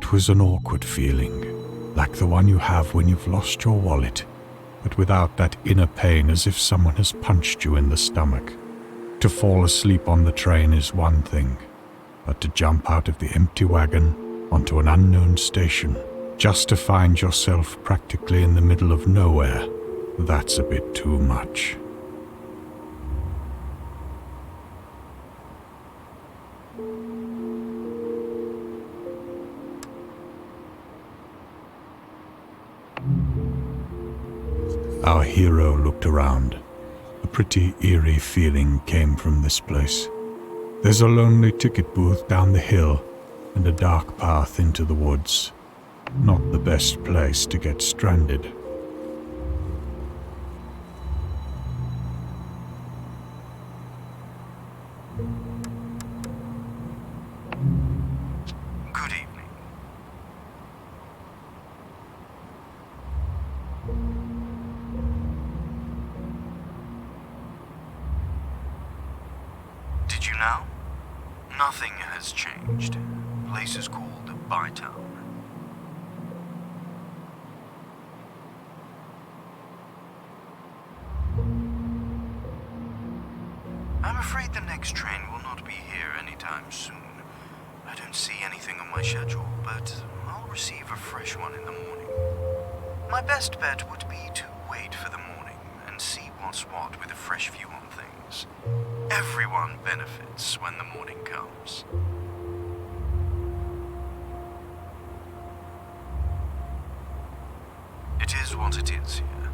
It was an awkward feeling, like the one you have when you've lost your wallet, but without that inner pain, as if someone has punched you in the stomach. To fall asleep on the train is one thing, but to jump out of the empty wagon onto an unknown station, just to find yourself practically in the middle of nowhere, that's a bit too much. Our hero looked around. A pretty eerie feeling came from this place. There's a lonely ticket booth down the hill and a dark path into the woods. Not the best place to get stranded. Good evening. Did you know? Nothing has changed. Place is called Bytown. I'm afraid the next train will not be here anytime soon. I don't see anything on my schedule, but I'll receive a fresh one in the morning. My best bet would be to wait for the morning and see what's what with a fresh view on things. Everyone benefits when the morning comes. It is what it is here.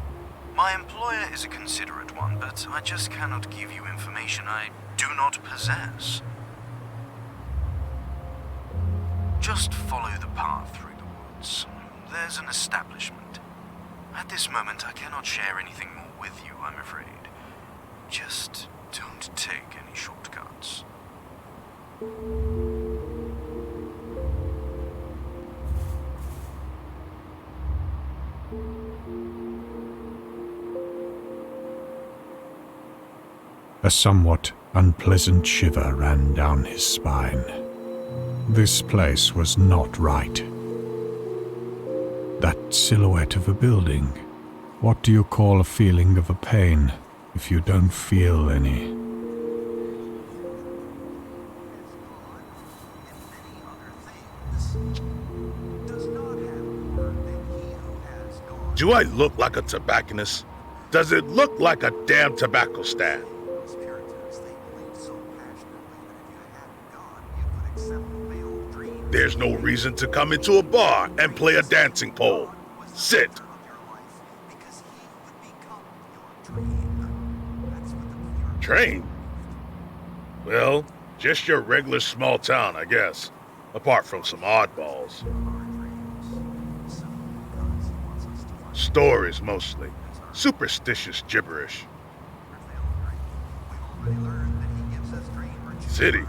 My employer is a considerate one, but I just cannot give you information I do not possess. Just follow the path through the woods. There's an establishment. At this moment, I cannot share anything more with you, I'm afraid. Just don't take any shortcuts. A somewhat unpleasant shiver ran down his spine. This place was not right. That silhouette of a building. What do you call a feeling of a pain if you don't feel any? Do I look like a tobacconist? Does it look like a damn tobacco stand? There's no reason to come into a bar and play a dancing pole. Sit. Train? Well, just your regular small town, I guess. Apart from some oddballs. Stories, mostly. Superstitious gibberish. City?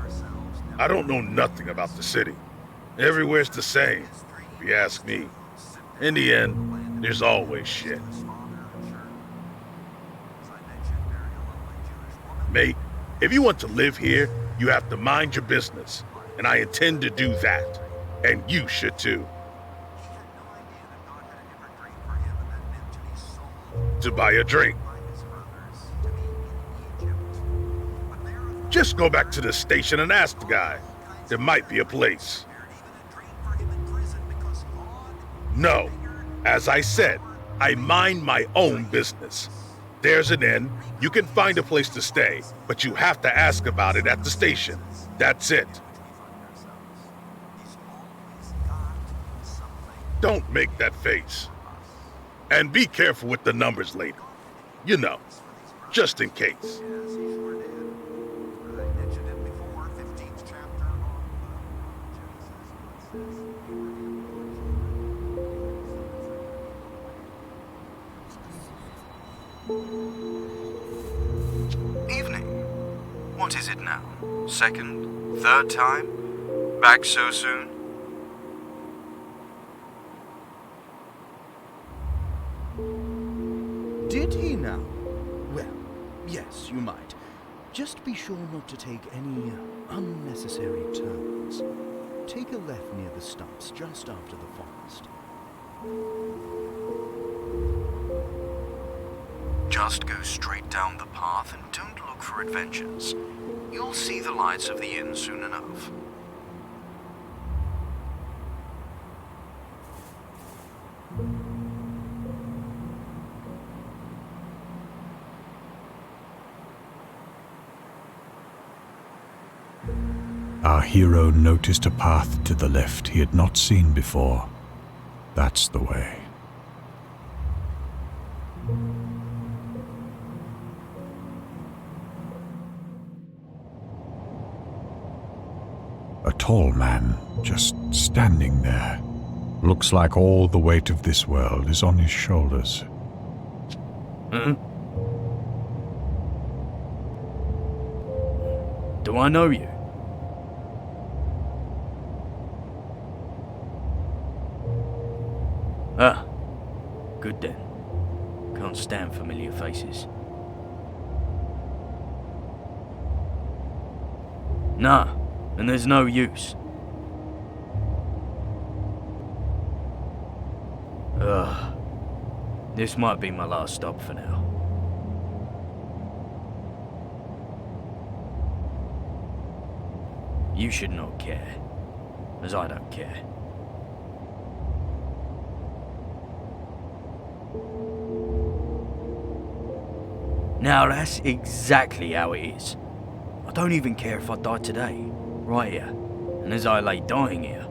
I don't know nothing about the city. Everywhere's the same, if you ask me. In the end, there's always shit. Mate, if you want to live here, you have to mind your business. And I intend to do that. And you should too. To buy a drink. Just go back to the station and ask the guy. There might be a place. No. As I said, I mind my own business. There's an inn. You can find a place to stay, but you have to ask about it at the station. That's it. Don't make that face. And be careful with the numbers later. You know, just in case. Evening. What is it now? Second? Third time? Back so soon? Did he now? Well, yes, you might. Just be sure not to take any unnecessary turns. Take a left near the stumps just after the forest. Just go straight down the path and don't look for adventures. You'll see the lights of the inn soon enough. Our hero noticed a path to the left he had not seen before. That's the way. A tall man, just standing there. Looks like all the weight of this world is on his shoulders. Do I know you? Ah, good then. Can't stand familiar faces. Nah, and there's no use. Ugh. This might be my last stop for now. You should not care, as I don't care. Now that's exactly how it is. I don't even care if I die today, right here. And as I lay dying here,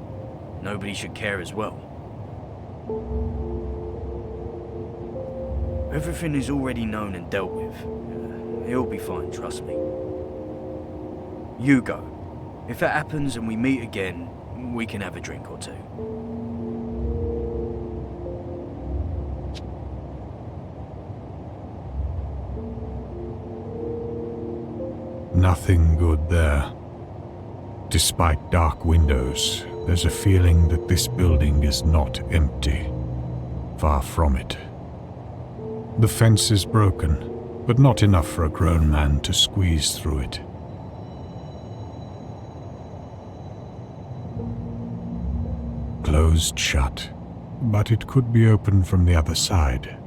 nobody should care as well. Everything is already known and dealt with. He'll be fine, trust me. You go. If it happens and we meet again, we can have a drink or two. Nothing good there. Despite dark windows, there's a feeling that this building is not empty. Far from it. The fence is broken, but not enough for a grown man to squeeze through it. Closed shut, but it could be opened from the other side.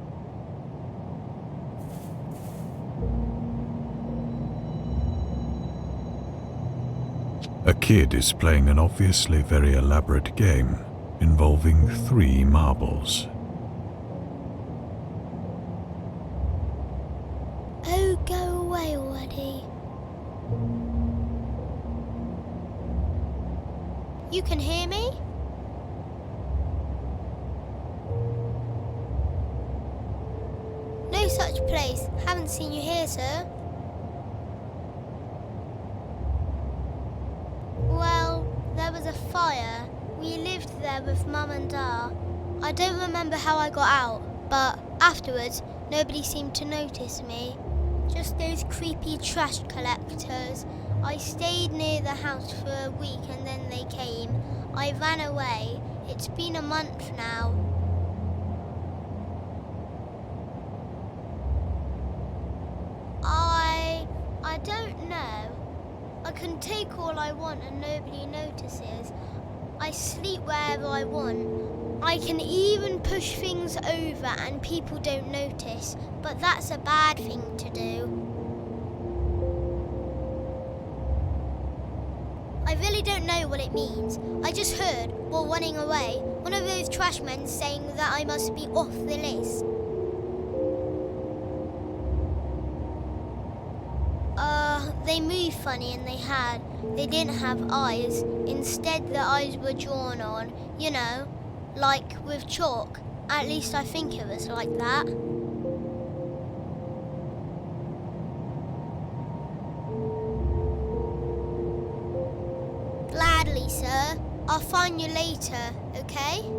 A kid is playing an obviously very elaborate game involving 3 marbles. Oh, go away already. You can hear me? No such place. Haven't seen you here, sir. Well, there was a fire. We lived there with Mum and Dad. I don't remember how I got out, but afterwards, nobody seemed to notice me. Just those creepy trash collectors. I stayed near the house for a week and then they came. I ran away. It's been a month now. I don't know. I can take all I want and nobody notices. I sleep wherever I want. I can even push things over and people don't notice, but that's a bad thing to do. I really don't know what it means. I just heard, while running away, one of those trash men saying that I must be off the list. They moved funny and they didn't have eyes. Instead, the eyes were drawn on, you know, like with chalk. At least I think it was like that. Gladly, sir. I'll find you later, okay?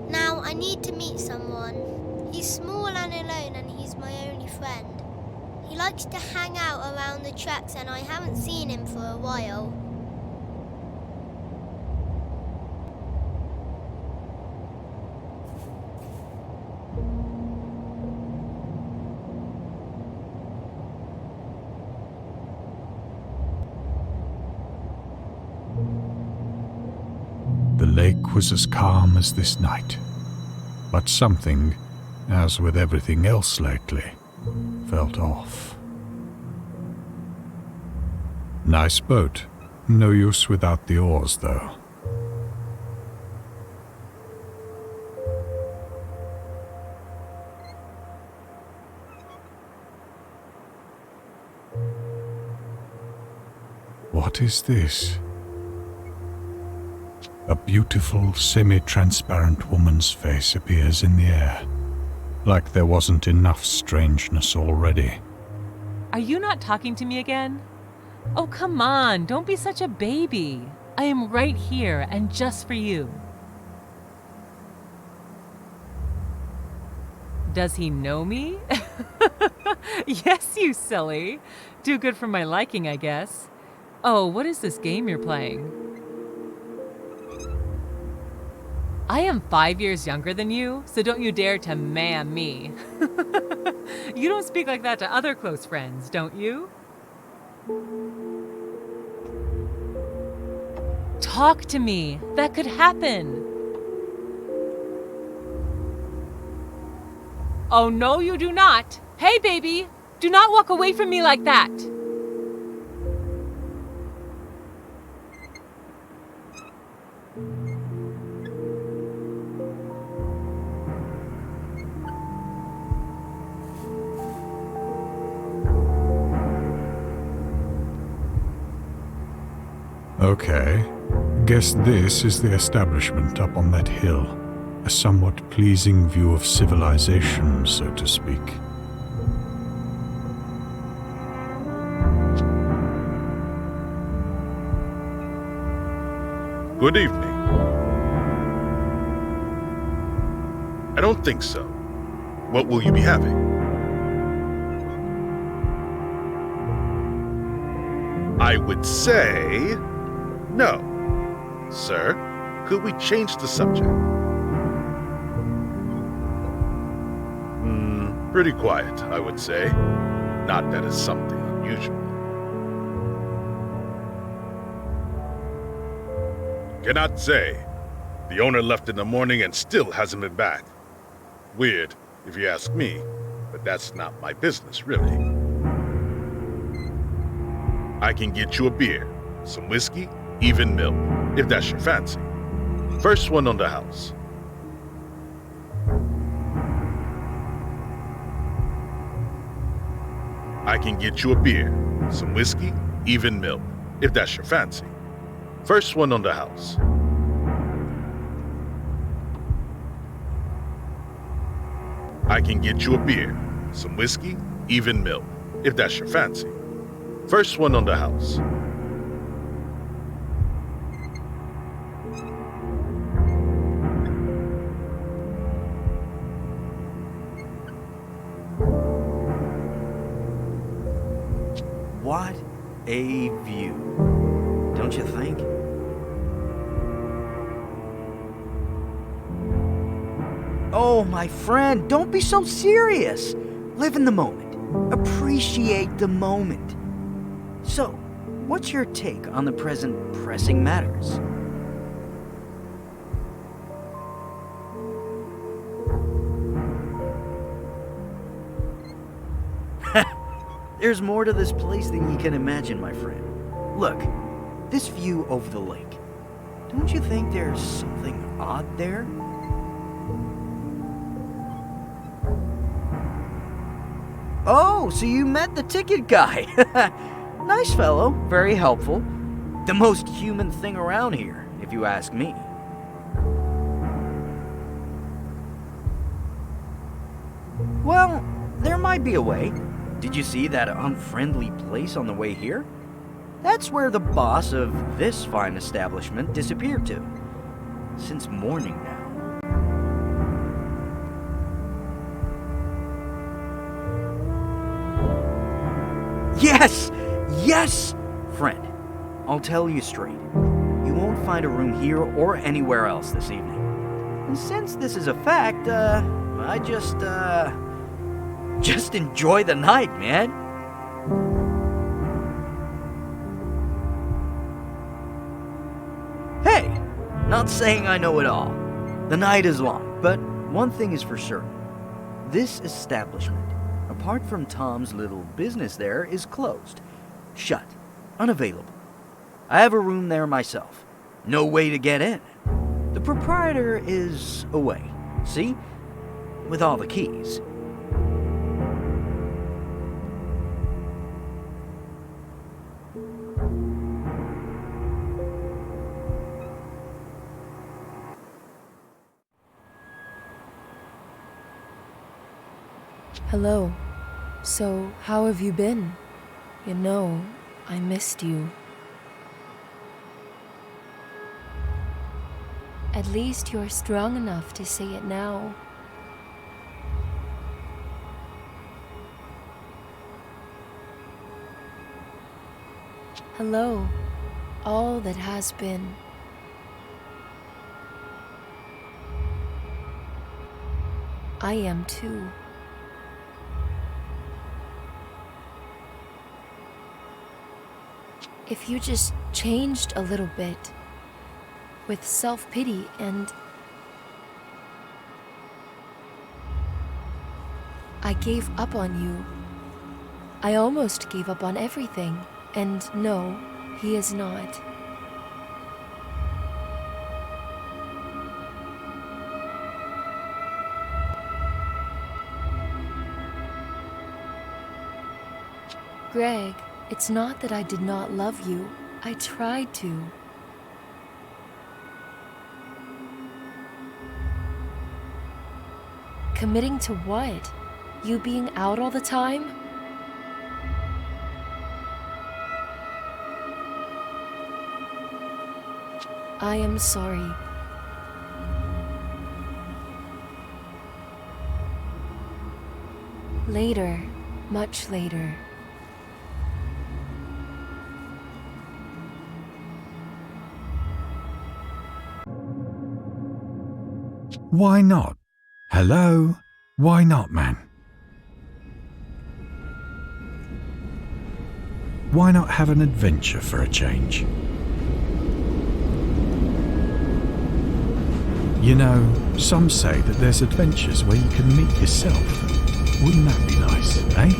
Now, I need to meet someone. He's small and alone and he's my only friend. He likes to hang out around the tracks and I haven't seen him for a while. lake was as calm as this night, but something, as with everything else lately, felt off. Nice boat. No use without the oars, though. What is this? A beautiful, semi-transparent woman's face appears in the air, like there wasn't enough strangeness already. Are you not talking to me again? Oh, come on, don't be such a baby. I am right here and just for you. Does he know me? Yes, you silly. Too good for my liking, I guess. Oh, what is this game you're playing? I am 5 years younger than you, so don't you dare to ma'am me. You don't speak like that to other close friends, don't you? Talk to me. That could happen. Oh, no, you do not. Hey, baby, do not walk away from me like that. Okay. Guess this is the establishment up on that hill. A somewhat pleasing view of civilization, so to speak. Good evening. I don't think so. What will you be having? I would say no. Sir, could we change the subject? Pretty quiet, I would say. Not that it's something unusual. Cannot say. The owner left in the morning and still hasn't been back. Weird, if you ask me, but that's not my business, really. I can get you a beer, some whiskey, even milk, if that's your fancy. First one on the house. I can get you a beer, some whiskey, even milk, if that's your fancy. First one on the house. I can get you a beer, some whiskey, even milk, if that's your fancy. First one on the house. What a view, don't you think? Oh, my friend, don't be so serious. Live in the moment. Appreciate the moment. So, what's your take on the present pressing matters? There's more to this place than you can imagine, my friend. Look, this view over the lake. Don't you think there's something odd there? Oh, so you met the ticket guy. Nice fellow, very helpful. The most human thing around here, if you ask me. Well, there might be a way. Did you see that unfriendly place on the way here? That's where the boss of this fine establishment disappeared to. Since morning now. Yes! Yes! Friend, I'll tell you straight. You won't find a room here or anywhere else this evening. And since this is a fact, I just enjoy the night, man. Hey, Not saying I know it all. The night is long, but one thing is for certain. This establishment, apart from Tom's little business there, is closed. Shut. Unavailable. I have a room there myself. No way to get in. The proprietor is away. See? With all the keys. Hello. So, how have you been? You know, I missed you. At least you're strong enough to say it now. Hello, all that has been. I am too. If you just changed a little bit, with self-pity and... I gave up on you. I almost gave up on everything, and no, he is not. Greg, it's not that I did not love you. I tried to. Committing to what? You being out all the time? I am sorry. Later, much later. Why not? Hello? Why not, man? Why not have an adventure for a change? You know, some say that there's adventures where you can meet yourself. Wouldn't that be nice, eh?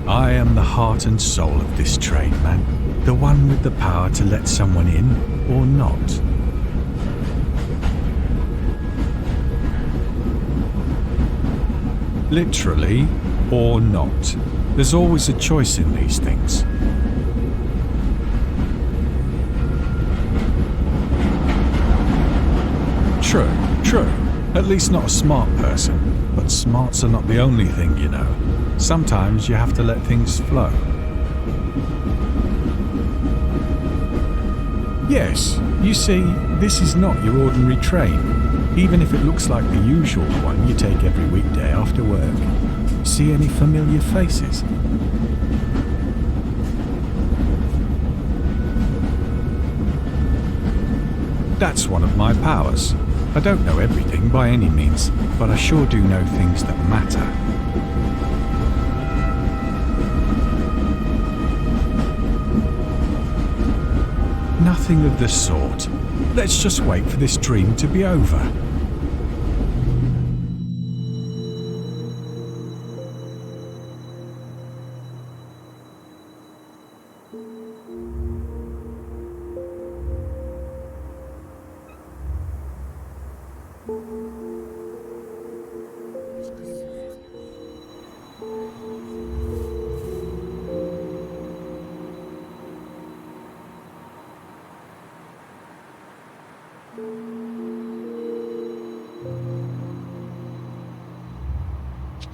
I am the heart and soul of this train, man. The one with the power to let someone in or not. Literally or not. There's always a choice in these things. True, true. At least not a smart person. But smarts are not the only thing, you know. Sometimes you have to let things flow. Yes, you see, this is not your ordinary train, even if it looks like the usual one you take every weekday after work. See any familiar faces? That's one of my powers. I don't know everything by any means, but I sure do know things that matter. Nothing of the sort. Let's just wait for this dream to be over.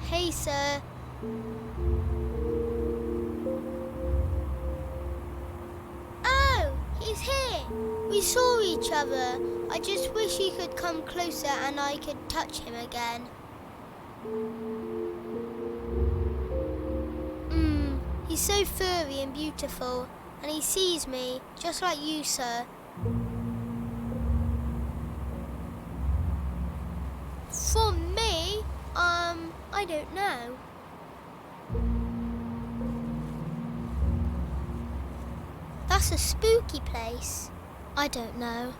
Hey, sir. Oh, he's here. We saw each other. I just wish he could come closer and I could touch him again. He's so furry and beautiful, and he sees me, just like you, sir. From me? I don't know. That's a spooky place. I don't know.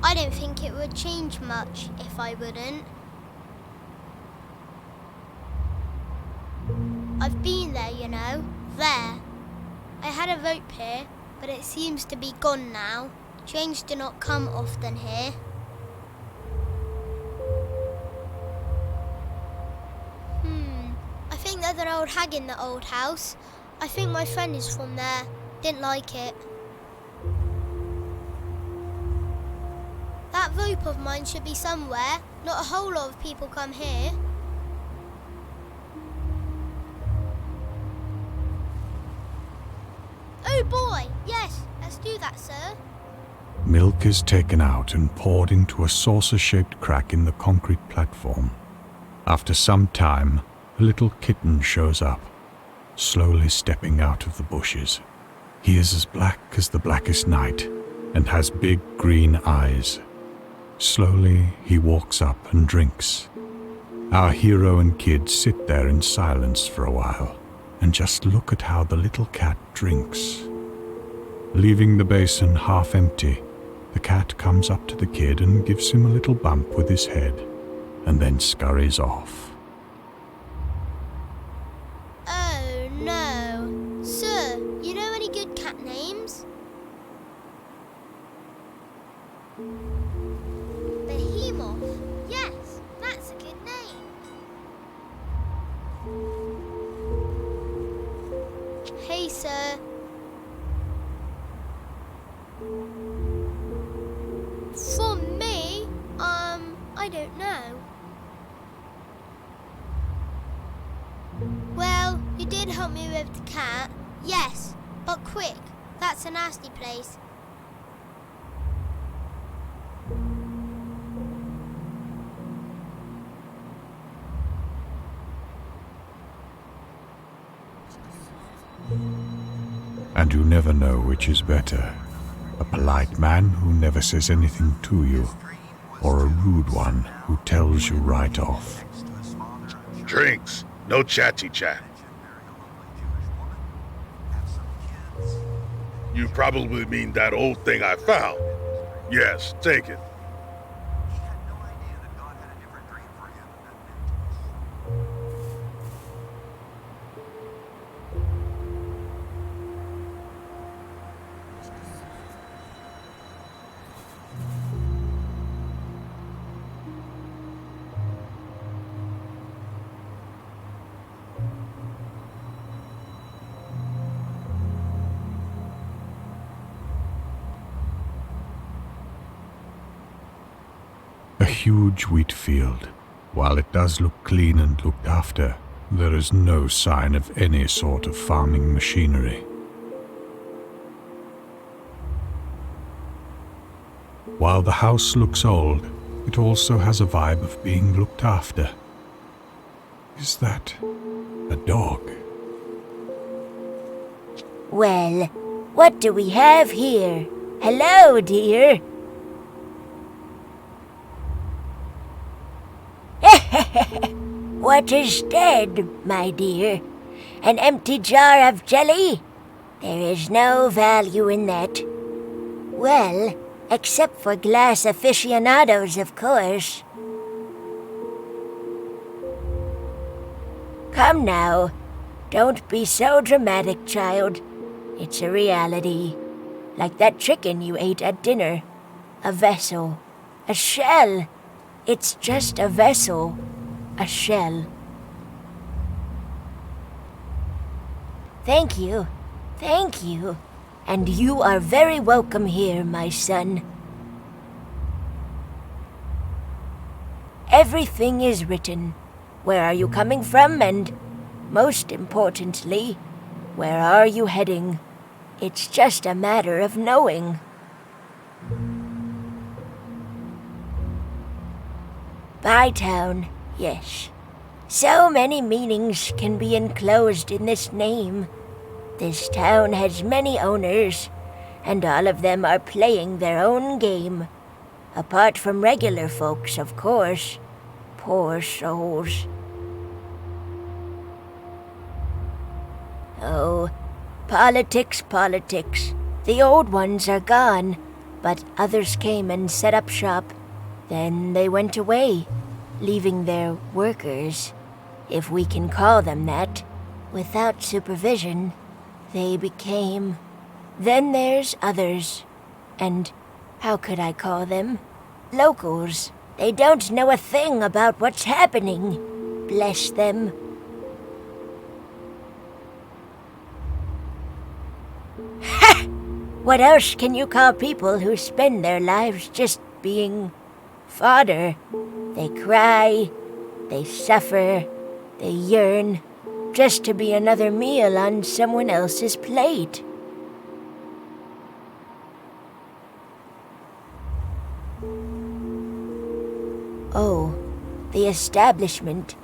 I don't think it would change much if I wouldn't. I've been there, you know. There. I had a rope here, but it seems to be gone now. Trains do not come often here. I think there's an old hag in the old house. I think my friend is from there. Didn't like it. That rope of mine should be somewhere. Not a whole lot of people come here. Oh boy, yes, let's do that, sir. Milk is taken out and poured into a saucer-shaped crack in the concrete platform. After some time, a little kitten shows up, slowly stepping out of the bushes. He is as black as the blackest night and has big green eyes. Slowly, he walks up and drinks. Our hero and kid sit there in silence for a while and just look at how the little cat drinks. Leaving the basin half empty, the cat comes up to the kid and gives him a little bump with his head, and then scurries off. Oh no. Sir, you know any good cat names? Behemoth. Yes, that's a good name. Hey, sir. From me? I don't know. Well, you did help me with the cat. Yes, but quick. That's a nasty place. And you never know which is better. A polite man who never says anything to you, or a rude one who tells you right off. Drinks, no chatty chat. You probably mean that old thing I found. Yes, take it. A huge wheat field. While it does look clean and looked after, there is no sign of any sort of farming machinery. While the house looks old, it also has a vibe of being looked after. Is that a dog? Well, what do we have here? Hello, dear. What is dead, my dear? An empty jar of jelly? There is no value in that. Well, except for glass aficionados, of course. Come now. Don't be so dramatic, child. It's a reality. Like that chicken you ate at dinner. A vessel. A shell. It's just a vessel. A shell. Thank you. Thank you. And you are very welcome here, my son. Everything is written. Where are you coming from, and, most importantly, where are you heading? It's just a matter of knowing. Bytown, yes. So many meanings can be enclosed in this name. This town has many owners, and all of them are playing their own game. Apart from regular folks, of course. Poor souls. Oh, politics, politics. The old ones are gone, but others came and set up shop. Then they went away, leaving their workers, if we can call them that, without supervision. They became... Then there's others. And how could I call them? Locals. They don't know a thing about what's happening. Bless them. Ha! What else can you call people who spend their lives just being fodder? They cry, they suffer, they yearn, just to be another meal on someone else's plate. Oh, the establishment.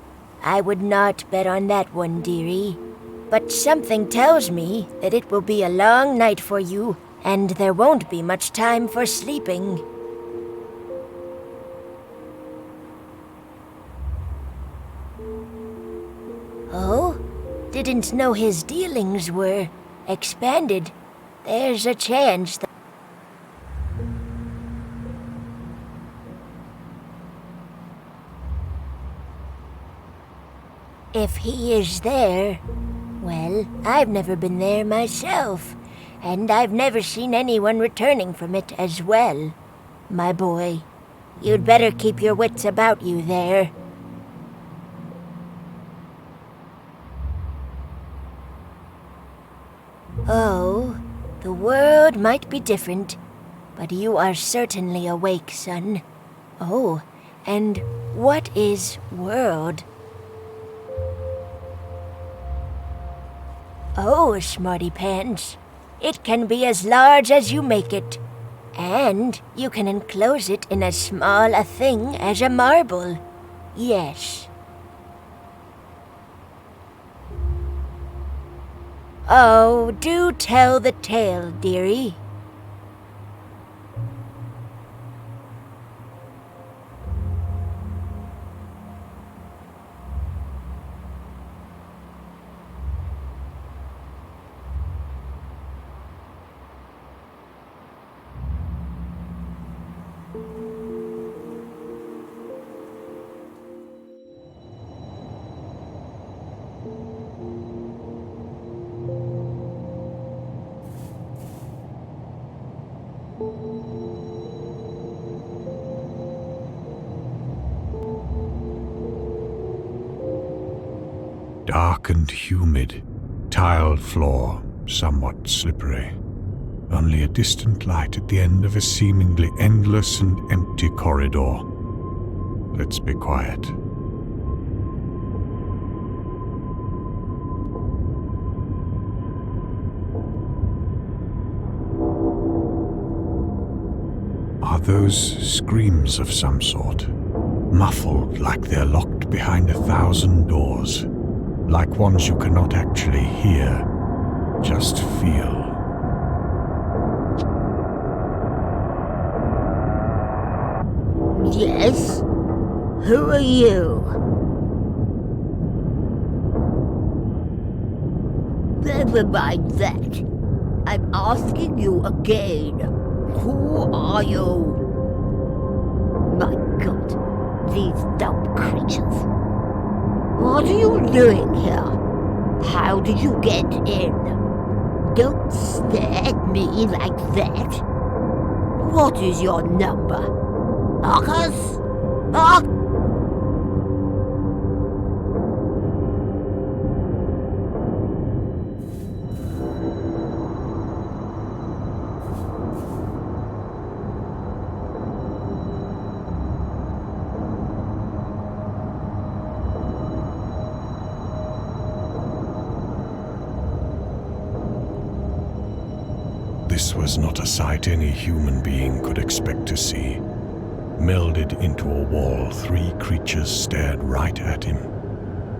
I would not bet on that one, dearie. But something tells me that it will be a long night for you, and there won't be much time for sleeping. Oh? Didn't know his dealings were expanded. There's a chance that... If he is there, well, I've never been there myself, and I've never seen anyone returning from it as well. My boy, you'd better keep your wits about you there. Oh, the world might be different, but you are certainly awake, son. Oh, and what is world? Oh, smarty pants. It can be as large as you make it. And you can enclose it in as small a thing as a marble. Yes. Oh, do tell the tale, dearie. Dark and humid, tiled floor, somewhat slippery. Only a distant light at the end of a seemingly endless and empty corridor. Let's be quiet. Are those screams of some sort? Muffled like they're locked behind 1,000 doors. Like ones you cannot actually hear, just feel. Yes? Who are you? Never mind that. I'm asking you again. Who are you? My God, these dumb creatures. What are you doing here? How did you get in? Don't stare at me like that. What is your number? Marcus? This was not a sight any human being could expect to see. Melded into a wall, 3 creatures stared right at him.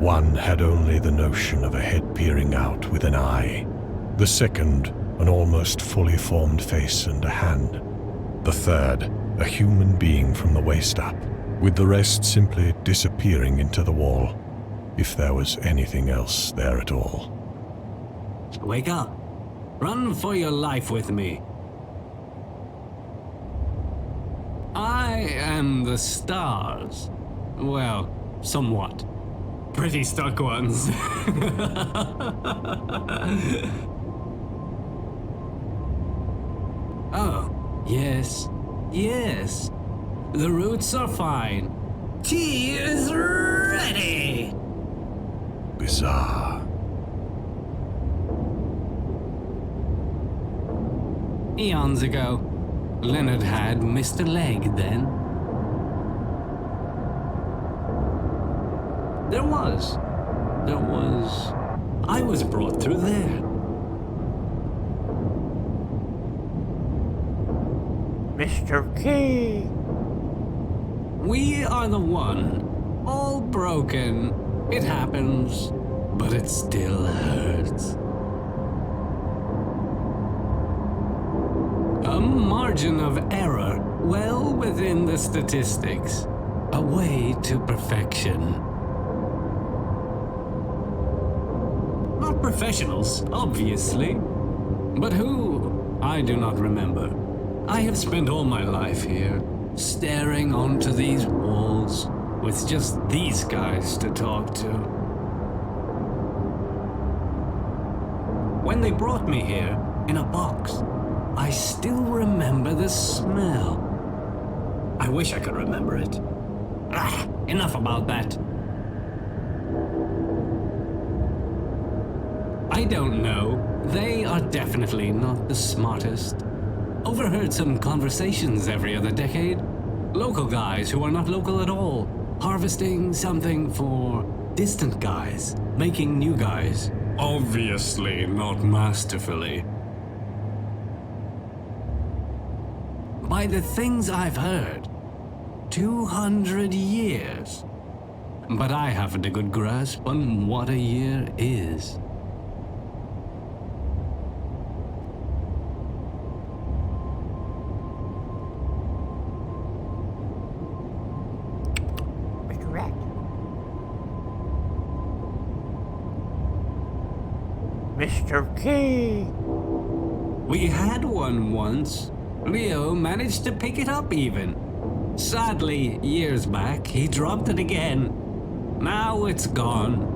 One had only the notion of a head peering out with an eye. The second, an almost fully formed face and a hand. The third, a human being from the waist up, with the rest simply disappearing into the wall, if there was anything else there at all. Wake up. Run for your life with me. I am the stars. Well, somewhat. Pretty stuck ones. Oh, yes, yes. The roots are fine. Tea is ready! Bizarre. Eons ago, Leonard had missed a leg then. There was. I was brought through there. Mr. Key! We are the one. All broken. It happens, but it still hurts. A margin of error well within the statistics. A way to perfection. Not professionals, obviously. But who? I do not remember. I have spent all my life here, staring onto these walls, with just these guys to talk to. When they brought me here, in a box, I still remember the smell. I wish I could remember it. Enough about that. I don't know. They are definitely not the smartest. Overheard some conversations every other decade. Local guys who are not local at all. Harvesting something for distant guys. Making new guys. Obviously not masterfully. By the things I've heard, 200 years. But I haven't a good grasp on what a year is. Mr. Key! We had one once. Leo managed to pick it up even. Sadly, years back, he dropped it again. Now it's gone.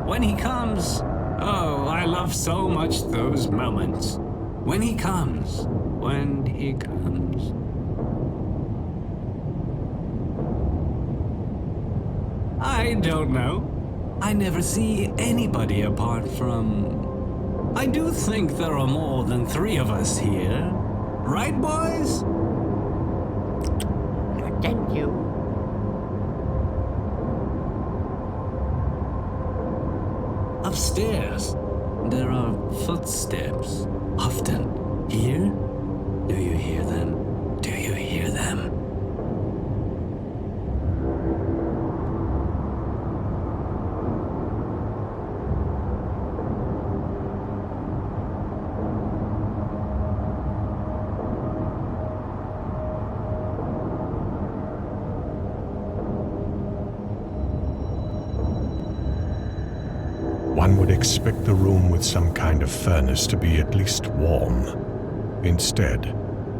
When he comes... Oh, I love so much those moments. When he comes. I don't know. I never see anybody apart from... I do think there are more than 3 of us here. Right, boys? Thank you. Upstairs, there are footsteps. Often. Here? Do you hear them? Do you hear them? One would expect the room with some kind of furnace to be at least warm. Instead,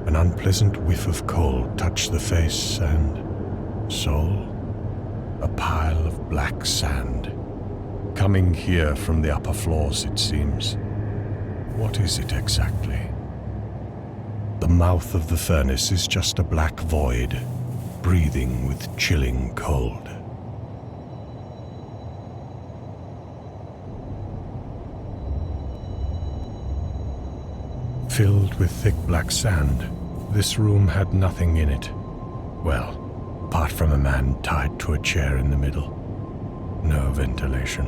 an unpleasant whiff of coal touched the face and soul. A pile of black sand. Coming here from the upper floors, it seems. What is it exactly? The mouth of the furnace is just a black void, breathing with chilling cold. Filled with thick black sand, this room had nothing in it. Well, apart from a man tied to a chair in the middle. No ventilation.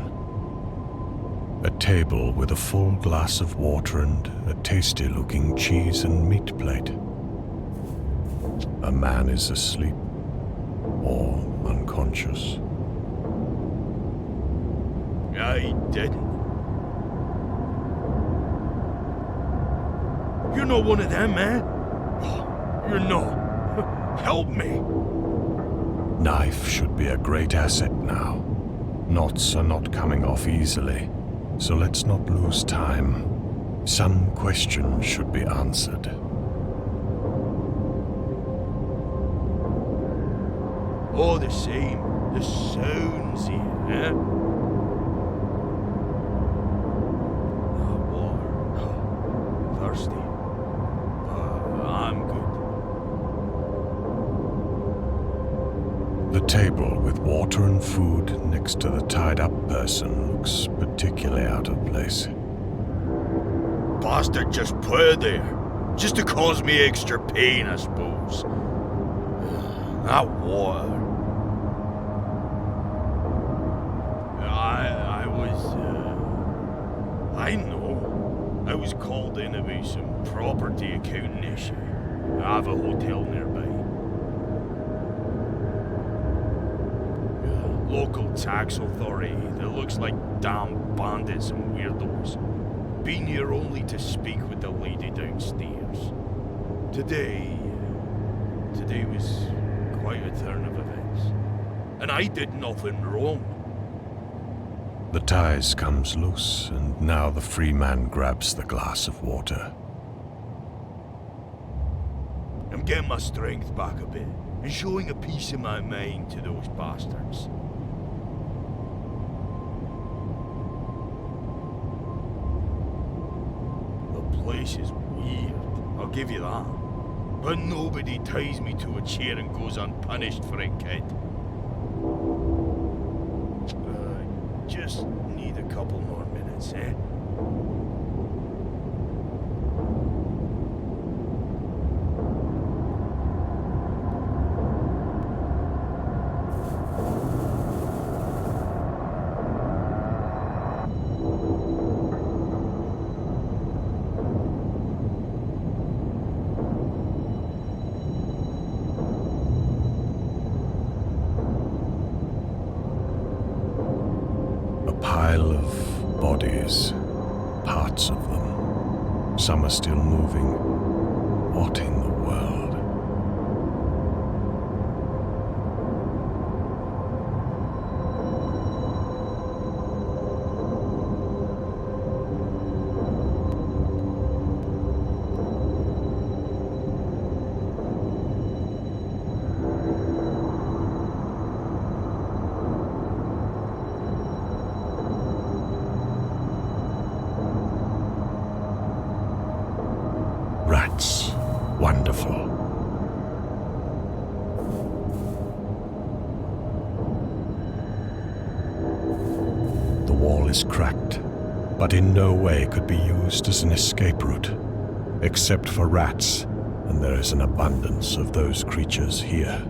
A table with a full glass of water and a tasty-looking cheese and meat plate. A man is asleep or unconscious. I did. You're not one of them, man. You're not. Help me. Knife should be a great asset now. Knots are not coming off easily, so let's not lose time. Some questions should be answered. All the same, the sounds here, eh? Water. Thirsty. I'm good. The table with water and food next to the tied-up person looks particularly out of place. Bastard just put it there. Just to cause me extra pain, I suppose. That water. I know. I was called in about some property accounting issue. I have a hotel nearby. Local tax authority that looks like damn bandits and weirdos. Been here only to speak with the lady downstairs. Today was quite a turn of events. And I did nothing wrong. The ties comes loose, and now the free man grabs the glass of water. I'm getting my strength back a bit, and showing a piece of my mind to those bastards. The place is weird, I'll give you that. But nobody ties me to a chair and goes unpunished for it, kid. Just need a couple more minutes, eh? Pile of bodies, parts of them. Some are still moving. What in the world? Rats. Wonderful. The wall is cracked, but in no way could be used as an escape route, except for rats, and there is an abundance of those creatures here.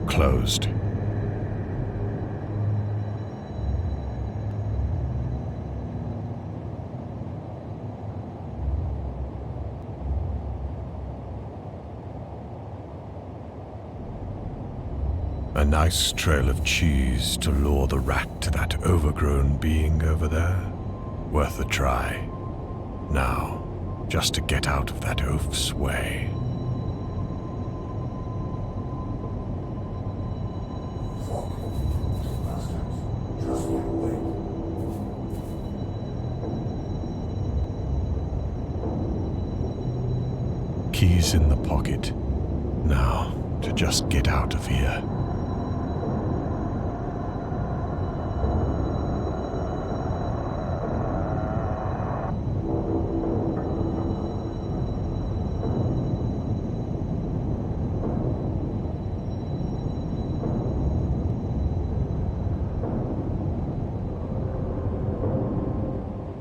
Closed. A nice trail of cheese to lure the rat to that overgrown being over there. Worth a try. Now, just to get out of that oaf's way. Keys in the pocket. Now, to just get out of here.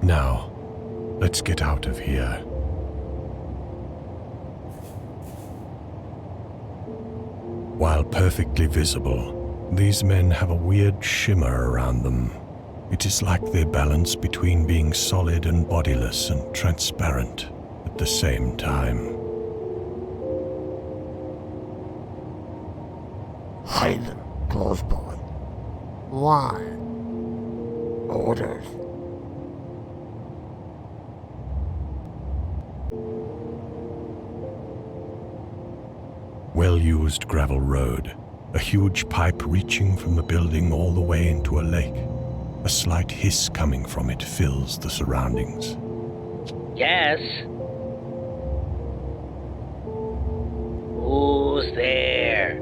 Now, let's get out of here. While perfectly visible, these men have a weird shimmer around them. It is like they balance between being solid and bodiless and transparent at the same time. Hidden close by. Why? Orders. well-used gravel road, a huge pipe reaching from the building all the way into a lake. A slight hiss coming from it fills the surroundings. Yes? Who's there?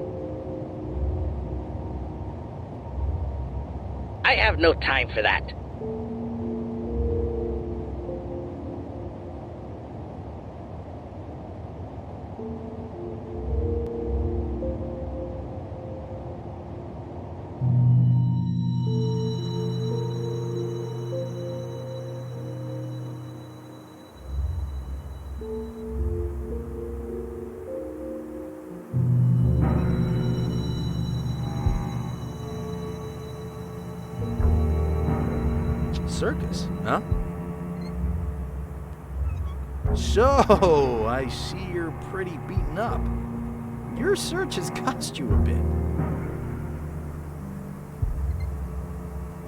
I have no time for that. Circus, huh? So, I see you're pretty beaten up. Your search has cost you a bit.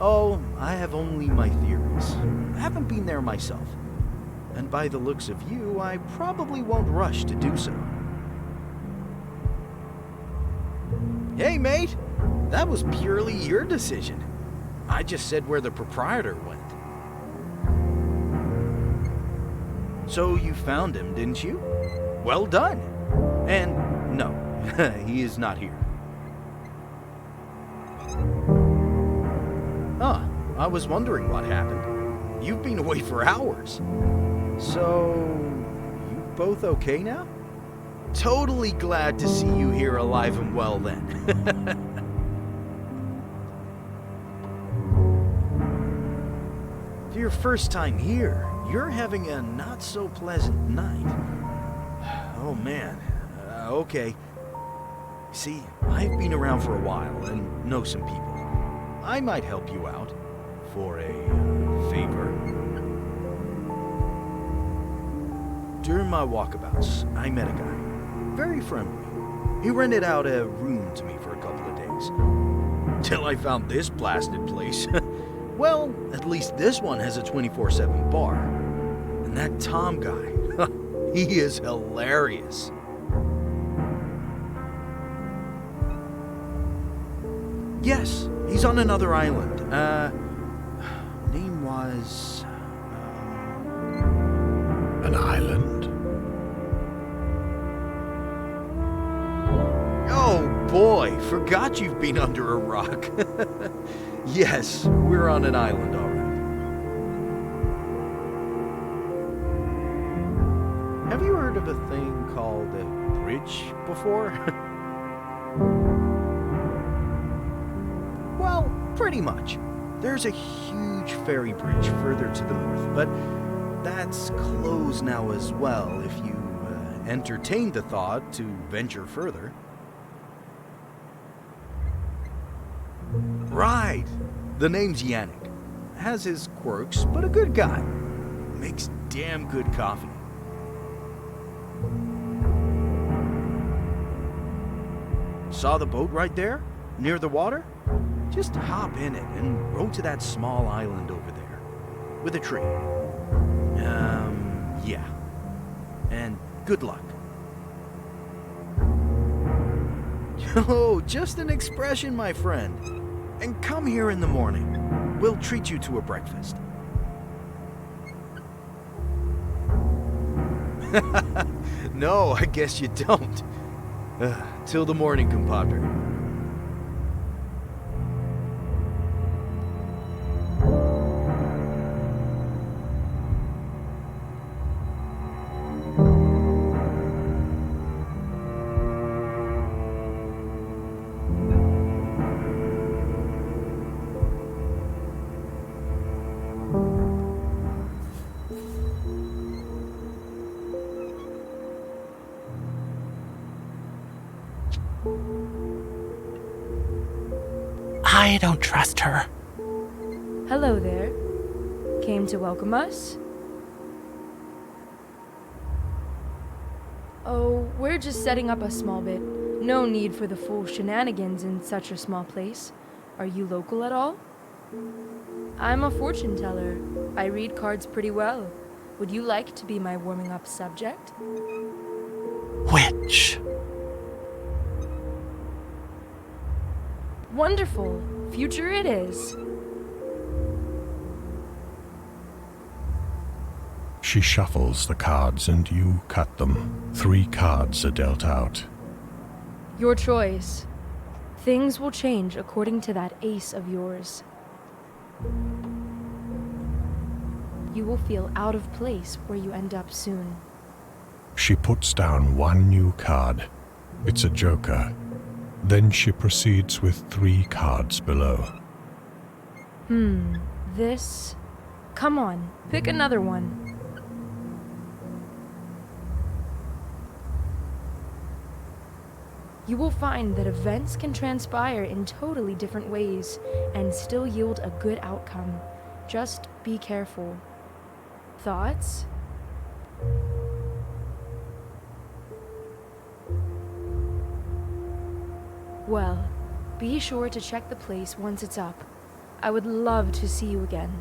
Oh, I have only my theories. I haven't been there myself. And by the looks of you, I probably won't rush to do so. Hey, mate! That was purely your decision. I just said where the proprietor went. So you found him, didn't you? Well done. And no, he is not here. Huh, I was wondering what happened. You've been away for hours. So, you both okay now? Totally glad to see you here alive and well then. For your first time here, you're having a not-so-pleasant night. Oh, man. Okay. See, I've been around for a while and know some people. I might help you out for a favor. During my walkabouts, I met a guy. Very friendly. He rented out a room to me for a couple of days. Till I found this blasted place. Well, at least this one has a 24/7 bar. And that Tom guy, he is hilarious. Yes, he's on another island. Name was... An island? Oh boy, forgot you've been under a rock. Yes, we're on an island, all right. Have you heard of a thing called a bridge before? Well, pretty much. There's a huge ferry bridge further to the north, but that's closed now as well if you entertain the thought to venture further. Right. The name's Yannick. Has his quirks, but a good guy. Makes damn good coffee. Saw the boat right there? Near the water? Just hop in it and row to that small island over there. With a tree. Yeah. And good luck. Oh, just an expression, my friend. And come here in the morning. We'll treat you to a breakfast. No, I guess you don't. Till the morning, compadre. I don't trust her. Hello there. Came to welcome us? Oh, we're just setting up a small bit. No need for the full shenanigans in such a small place. Are you local at all? I'm a fortune teller. I read cards pretty well. Would you like to be my warming up subject? Which? Wonderful. Future it is. She shuffles the cards and you cut them. 3 cards are dealt out. Your choice. Things will change according to that ace of yours. You will feel out of place where you end up soon. She puts down 1 new card. It's a joker. Then she proceeds with 3 cards below. This... Come on, pick another one. You will find that events can transpire in totally different ways and still yield a good outcome. Just be careful. Thoughts? Well, be sure to check the place once it's up. I would love to see you again.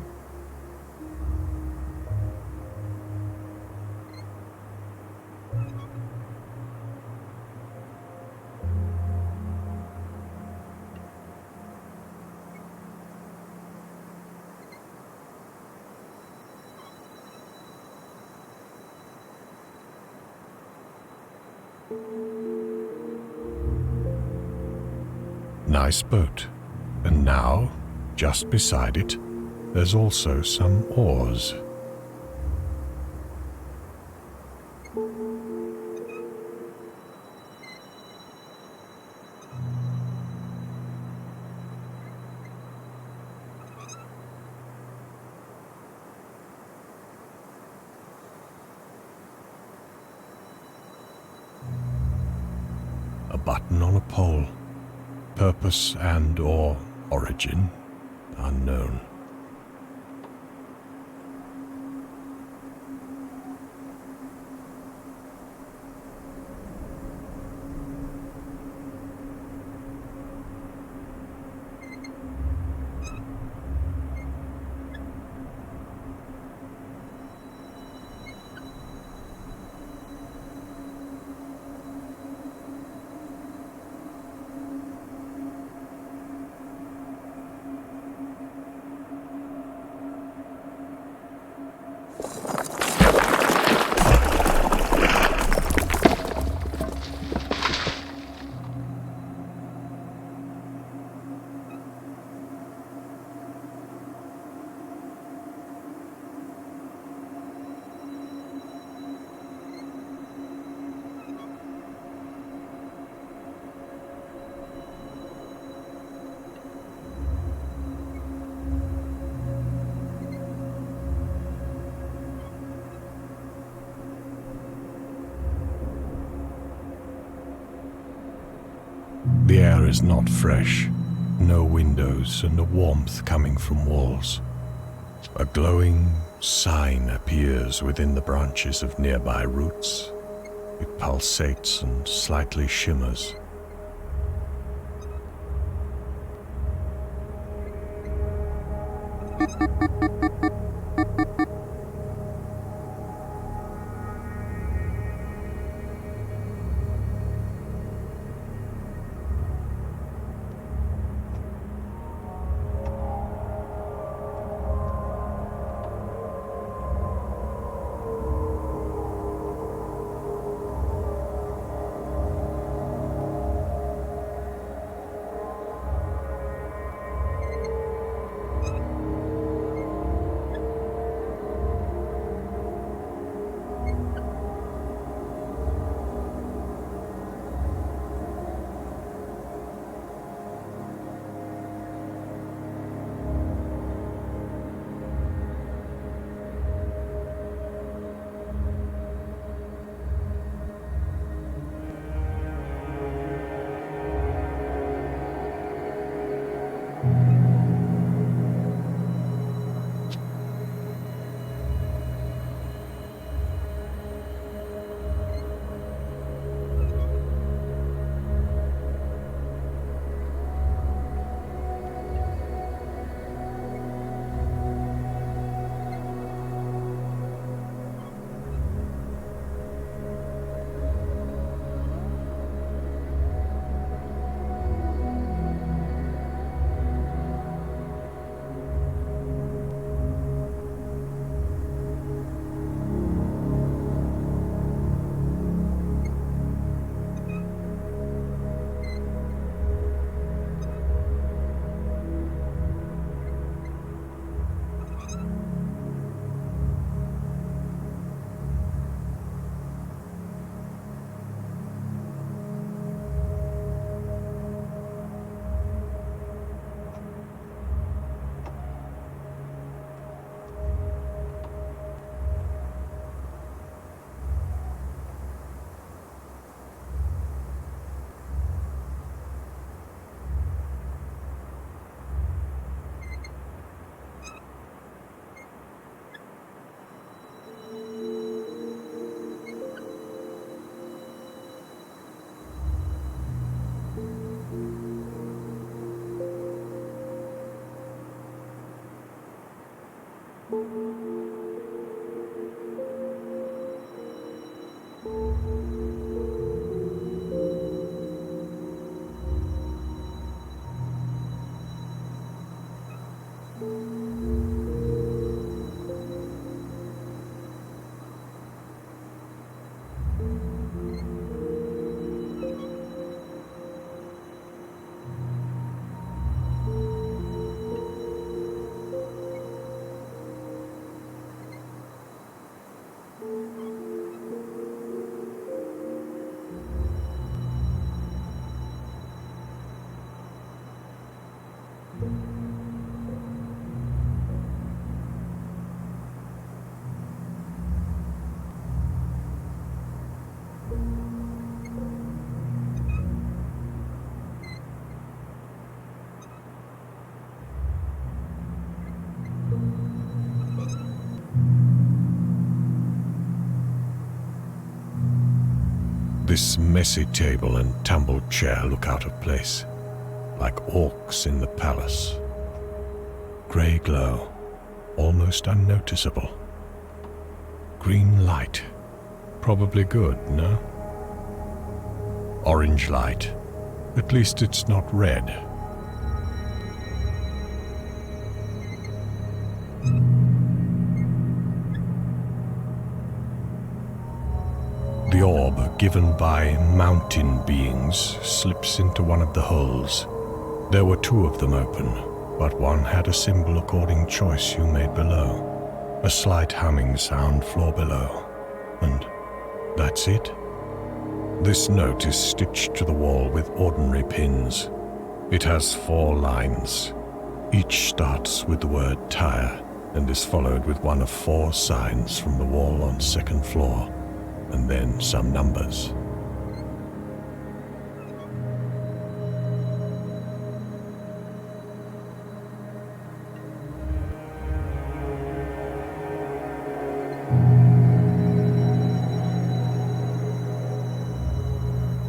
Nice boat. And now, just beside it, there's also some oars. A button on a pole. Purpose and/or origin unknown. The air is not fresh. No windows and a warmth coming from walls. A glowing sign appears within the branches of nearby roots. It pulsates and slightly shimmers. This messy table and tumbled chair look out of place, like orcs in the palace. Grey glow, almost unnoticeable. Green light, probably good, no? Orange light, at least it's not red. The orb, given by mountain beings, slips into one of the holes. There were 2 of them open, but one had a symbol according choice you made below. A slight humming sound floor below. And that's it? This note is stitched to the wall with ordinary pins. It has 4 lines. Each starts with the word tire and is followed with one of 4 signs from the wall on 2nd floor, and then some numbers.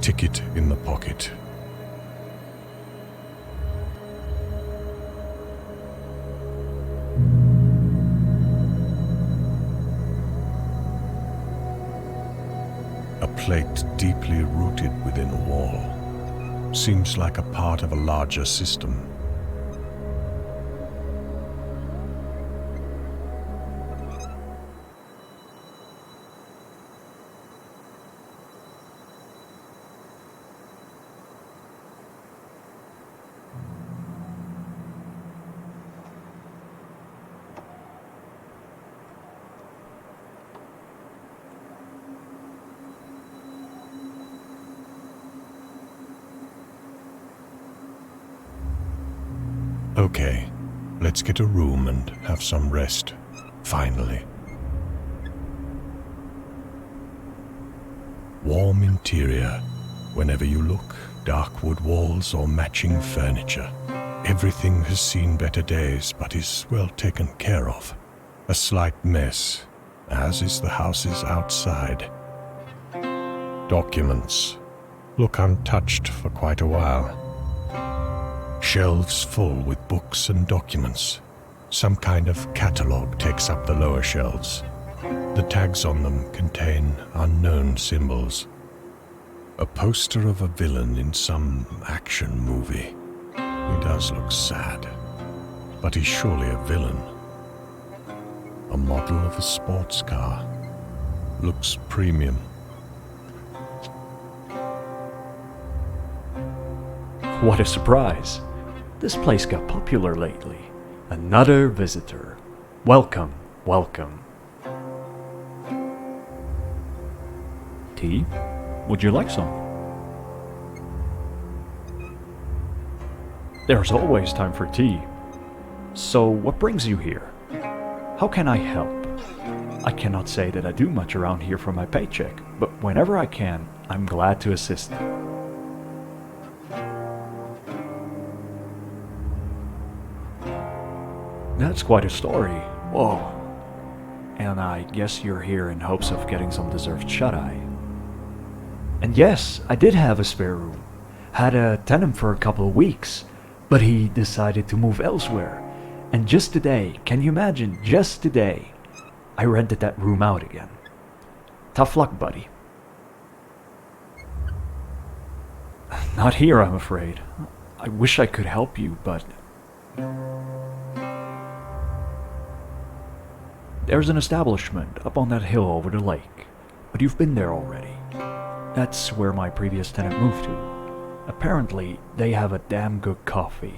Ticket in the pocket. A plate deeply rooted within a wall. Seems like a part of a larger system. Okay, let's get a room and have some rest, finally. Warm interior. Whenever you look, dark wood walls or matching furniture. Everything has seen better days, but is well taken care of. A slight mess, as is the house's outside. Documents. Look untouched for quite a while. Shelves full with books and documents. Some kind of catalogue takes up the lower shelves. The tags on them contain unknown symbols. A poster of a villain in some action movie. He does look sad, but he's surely a villain. A model of a sports car. Looks premium. What a surprise! This place got popular lately. Another visitor. Welcome, welcome. Tea? Would you like some? There's always time for tea. So, what brings you here? How can I help? I cannot say that I do much around here for my paycheck, but whenever I can, I'm glad to assist. That's quite a story. Whoa. And I guess you're here in hopes of getting some deserved shut-eye. And yes, I did have a spare room. Had a tenant for a couple of weeks, but he decided to move elsewhere. And just today, can you imagine, just today, I rented that room out again. Tough luck, buddy. Not here, I'm afraid. I wish I could help you, but... There's an establishment up on that hill over the lake, but you've been there already. That's where my previous tenant moved to. Apparently, they have a damn good coffee.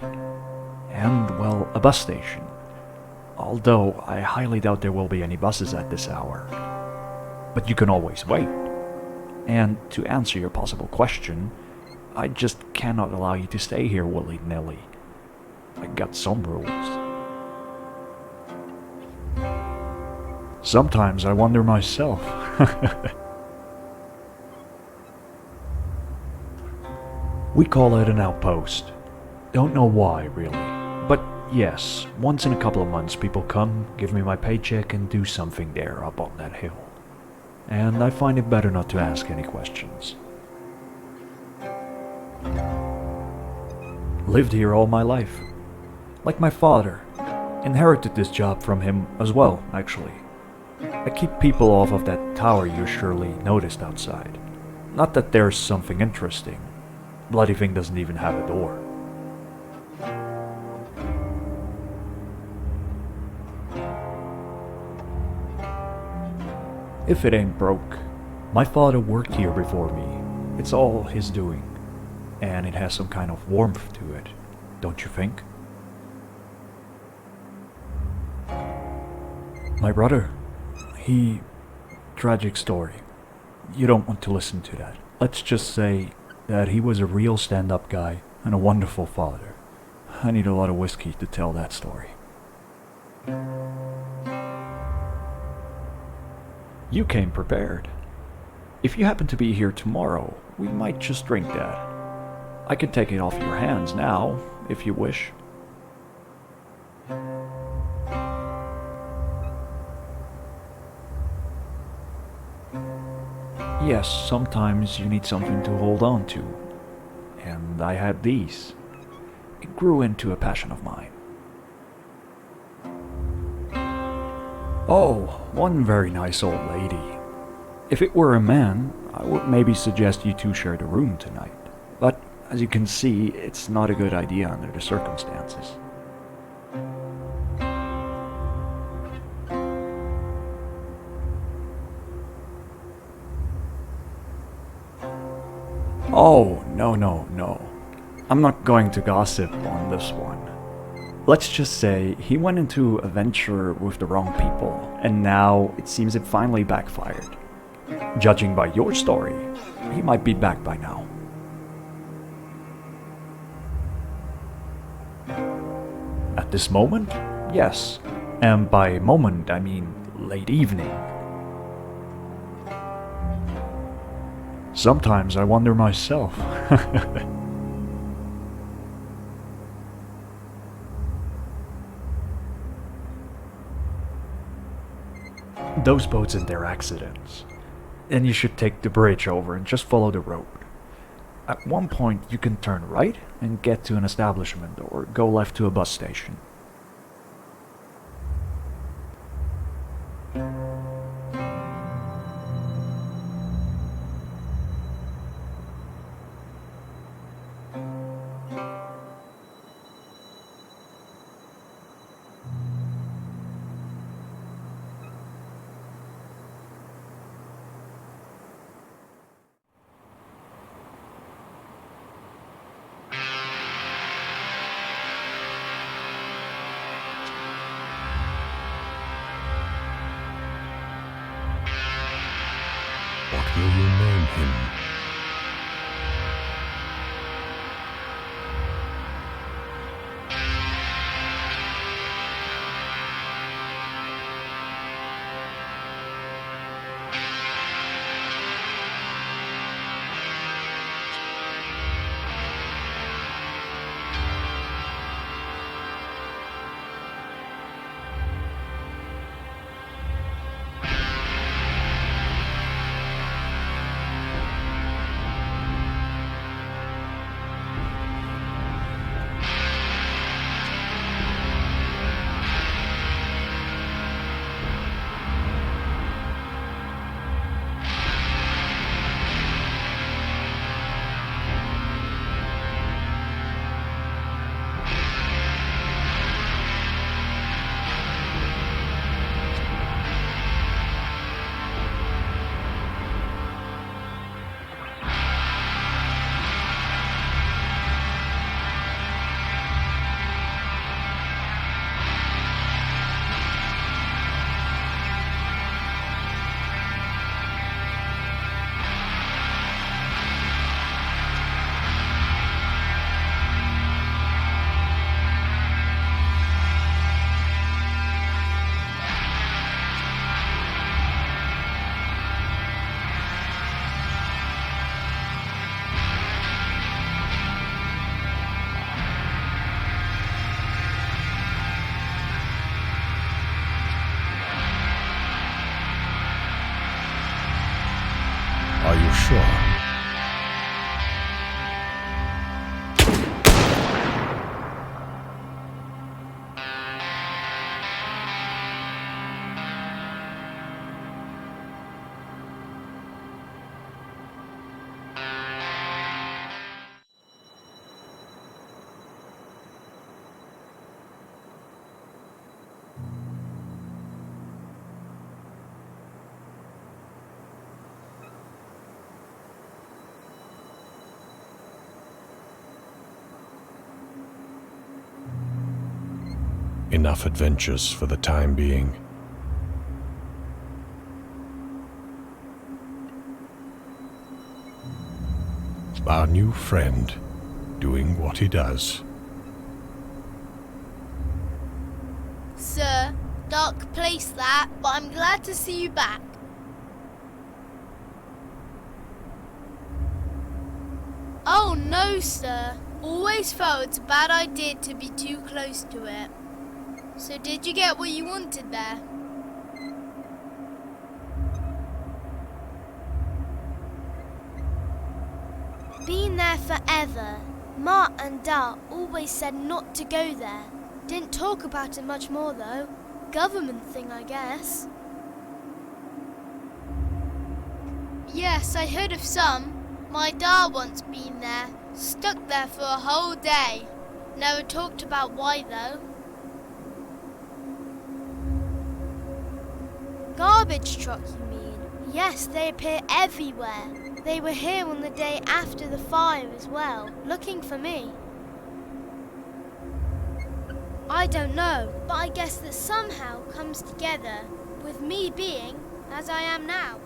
And, well, a bus station. Although, I highly doubt there will be any buses at this hour. But you can always wait. And to answer your possible question, I just cannot allow you to stay here willy-nilly. I got some rules. Sometimes I wonder myself. We call it an outpost. Don't know why, really. But yes, once in a couple of months people come, give me my paycheck and do something there up on that hill. And I find it better not to ask any questions. Lived here all my life. Like my father. Inherited this job from him as well, actually. I keep people off of that tower you surely noticed outside. Not that there's something interesting. Bloody thing doesn't even have a door. If it ain't broke, my father worked here before me. It's all his doing. And it has some kind of warmth to it, don't you think? My brother, tragic story. You don't want to listen to that. Let's just say that he was a real stand-up guy and a wonderful father. I need a lot of whiskey to tell that story. You came prepared. If you happen to be here tomorrow, we might just drink that. I can take it off your hands now, if you wish. Yes, sometimes you need something to hold on to. And I had these. It grew into a passion of mine. Oh, one very nice old lady. If it were a man, I would maybe suggest you two share the room tonight. But as you can see, it's not a good idea under the circumstances. Oh, no. I'm not going to gossip on this one. Let's just say he went into a venture with the wrong people, and now it seems it finally backfired. Judging by your story, he might be back by now. At this moment? Yes. And by moment, I mean late evening. Sometimes I wonder myself. Those boats and their accidents. Then you should take the bridge over and just follow the road. At one point you can turn right and get to an establishment or go left to a bus station. What will you name him? Are you sure? Enough adventures for the time being. Our new friend, doing what he does. Sir, dark place that, but I'm glad to see you back. Oh no, sir. Always felt it's a bad idea to be too close to it. So did you get what you wanted there? Been there forever. Ma and Da always said not to go there. Didn't talk about it much more though. Government thing, I guess. Yes, I heard of some. My Da once been there. Stuck there for a whole day. Never talked about why though. Garbage truck, you mean? Yes, they appear everywhere. They were here on the day after the fire as well, looking for me. I don't know, but I guess that somehow comes together with me being as I am now.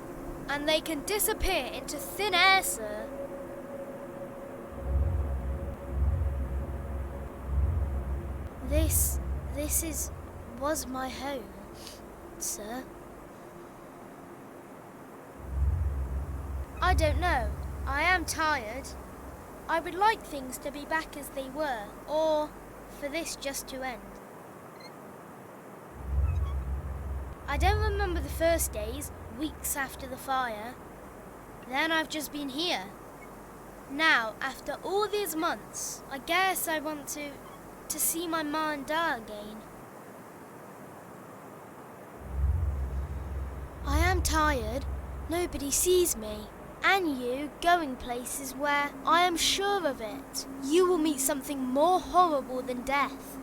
And they can disappear into thin air, sir. This was my home, sir. I don't know. I am tired. I would like things to be back as they were, or for this just to end. I don't remember the first days, weeks after the fire. Then I've just been here. Now, after all these months, I guess I want to see my ma and da again. I am tired. Nobody sees me. And you going places where I am sure of it. You will meet something more horrible than death.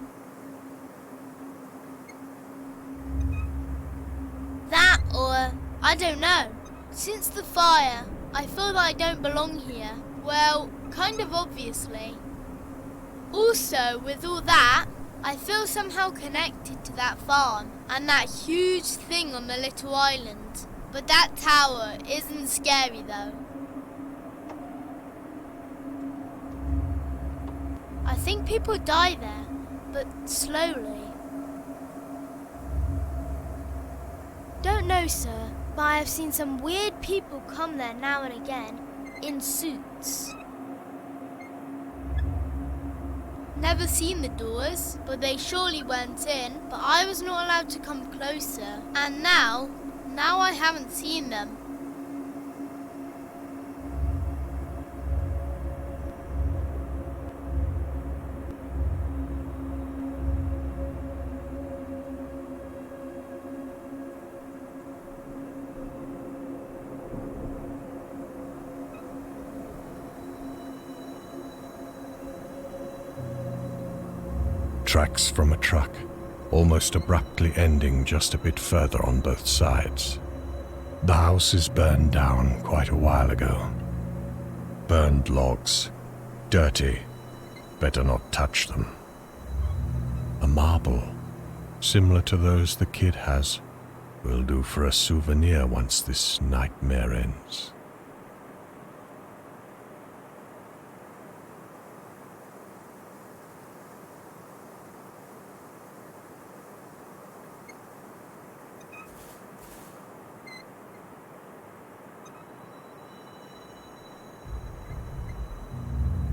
That or, I don't know. Since the fire, I feel that I don't belong here. Well, kind of obviously. Also, with all that, I feel somehow connected to that farm and that huge thing on the little island. But that tower isn't scary though. I think people die there, but slowly. Don't know, sir, but I have seen some weird people come there now and again, in suits. Never seen the doors, but they surely went in. But I was not allowed to come closer. And now I haven't seen them. Tracks from a truck, almost abruptly ending just a bit further on both sides. The house is burned down quite a while ago. Burned logs, dirty, better not touch them. A marble, similar to those the kid has, will do for a souvenir once this nightmare ends.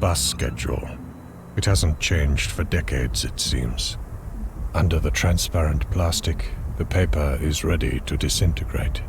Bus schedule. It hasn't changed for decades, it seems. Under the transparent plastic, the paper is ready to disintegrate.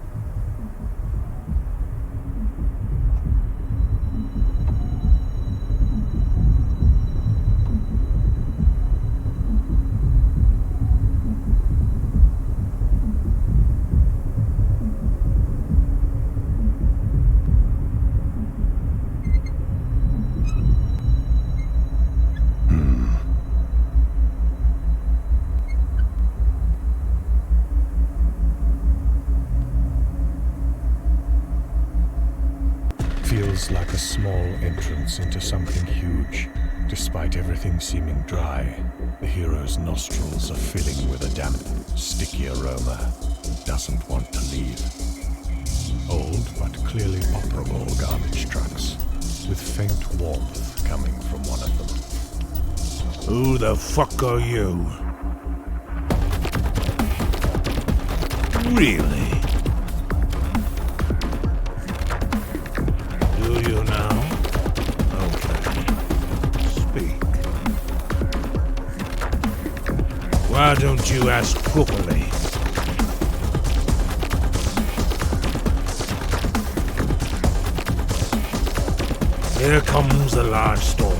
Feels like a small entrance into something huge, despite everything seeming dry. The hero's nostrils are filling with a damp, sticky aroma. Doesn't want to leave. Old but clearly operable garbage trucks, with faint warmth coming from one of them. Who the fuck are you? Really? Do you now? Okay. Speak. Why don't you ask properly? Here comes the large story.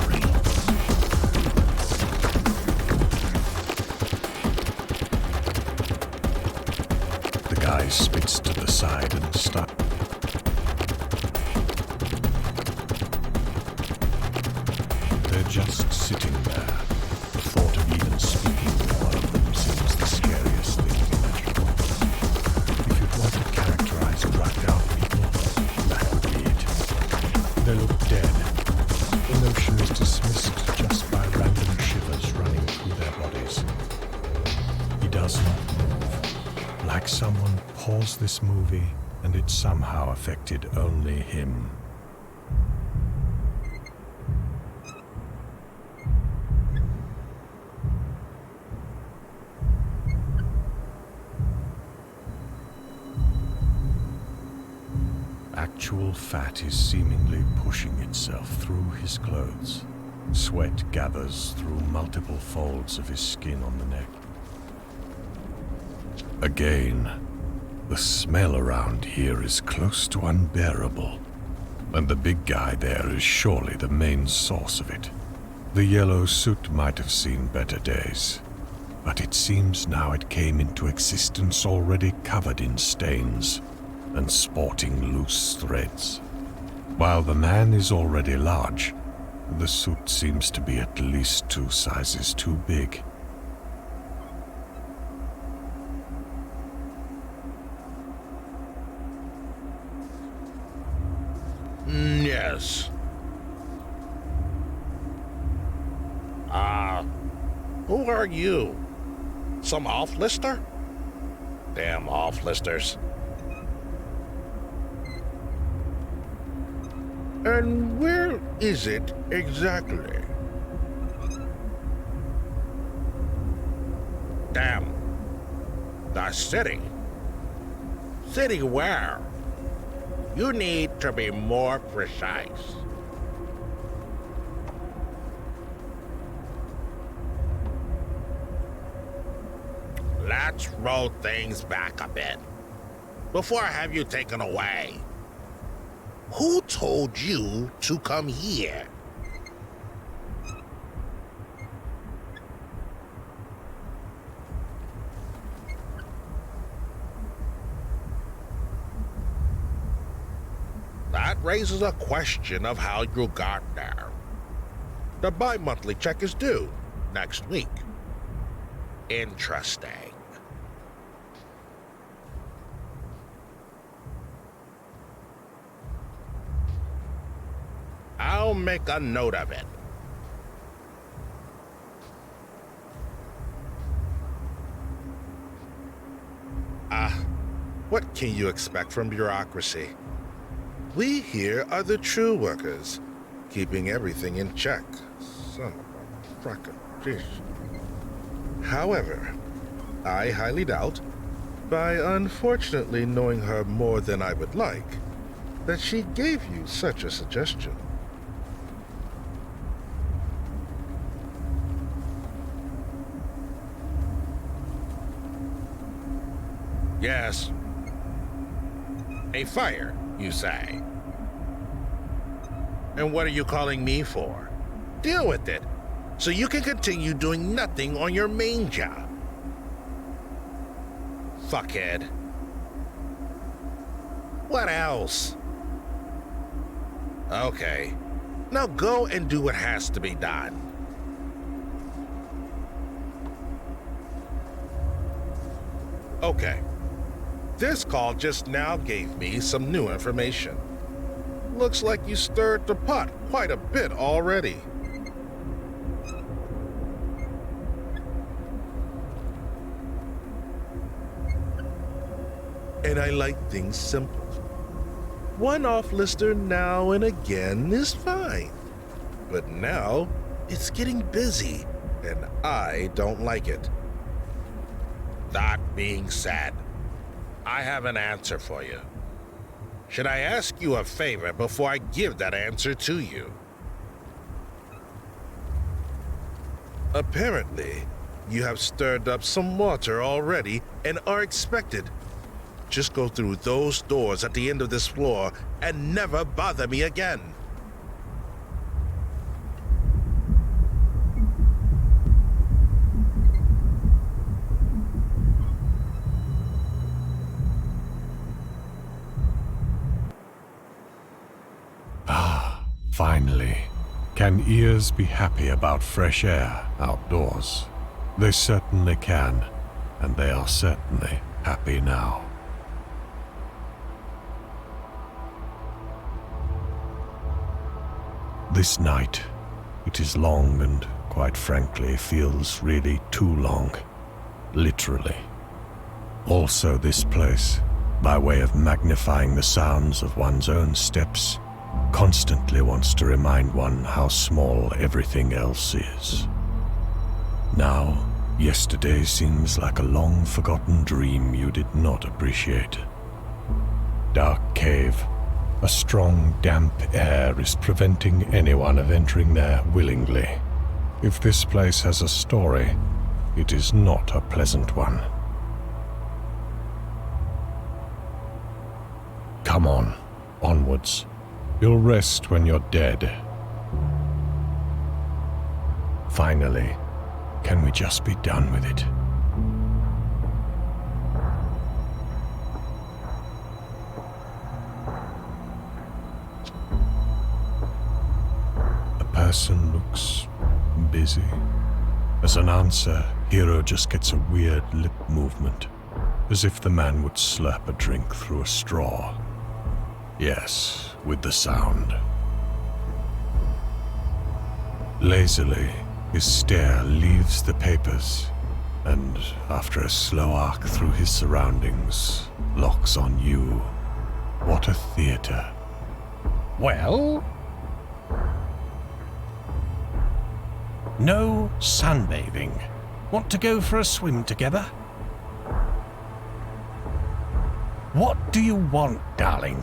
The guy spits to the side and stops. They're just sitting there. The thought of even speaking with one of them seems the scariest thing imaginable. If you'd want to characterize drugged out people, that would be it. They look dead. The notion is dismissed just by random shivers running through their bodies. He does not move. Like someone paused this movie and it somehow affected only him. Actual fat is seemingly pushing itself through his clothes. Sweat gathers through multiple folds of his skin on the neck. Again, the smell around here is close to unbearable, and the big guy there is surely the main source of it. The yellow suit might have seen better days, but it seems now it came into existence already covered in stains and sporting loose threads. While the man is already large, the suit seems to be at least 2 sizes too big. Yes. Who are you? Some off-lister? Damn off-listers. And where is it exactly? Damn. The city. City where? You need to be more precise. Let's roll things back a bit. Before I have you taken away, who told you to come here? That raises a question of how you got there. The bi-monthly check is due next week. Interesting. I'll make a note of it. What can you expect from bureaucracy? We here are the true workers, keeping everything in check. Son of a frickin' fish. However, I highly doubt, by unfortunately knowing her more than I would like, that she gave you such a suggestion. Yes. A fire, you say? And what are you calling me for? Deal with it, so you can continue doing nothing on your main job. Fuckhead. What else? Okay. Now go and do what has to be done. Okay. This call just now gave me some new information. Looks like you stirred the pot quite a bit already. and I like things simple. One off-lister now and again is fine. But now, it's getting busy, and I don't like it. That being said, I have an answer for you. Should I ask you a favor before I give that answer to you? Apparently, you have stirred up some water already and are expected. Just go through those doors at the end of this floor and never bother me again. Finally, can ears be happy about fresh air outdoors? They certainly can, and they are certainly happy now. This night, it is long and, quite frankly, feels really too long. Literally. Also, this place, by way of magnifying the sounds of one's own steps, constantly wants to remind one how small everything else is. Now, yesterday seems like a long-forgotten dream you did not appreciate. Dark cave. A strong, damp air is preventing anyone of entering there willingly. If this place has a story, it is not a pleasant one. Come on, onwards. You'll rest when you're dead. Finally, can we just be done with it? A person looks busy. As an answer, Hero just gets a weird lip movement, as if the man would slurp a drink through a straw. Yes, with the sound. Lazily, his stare leaves the papers, and after a slow arc through his surroundings, locks on you. What a theater. Well? No sunbathing. Want to go for a swim together? What do you want, darling?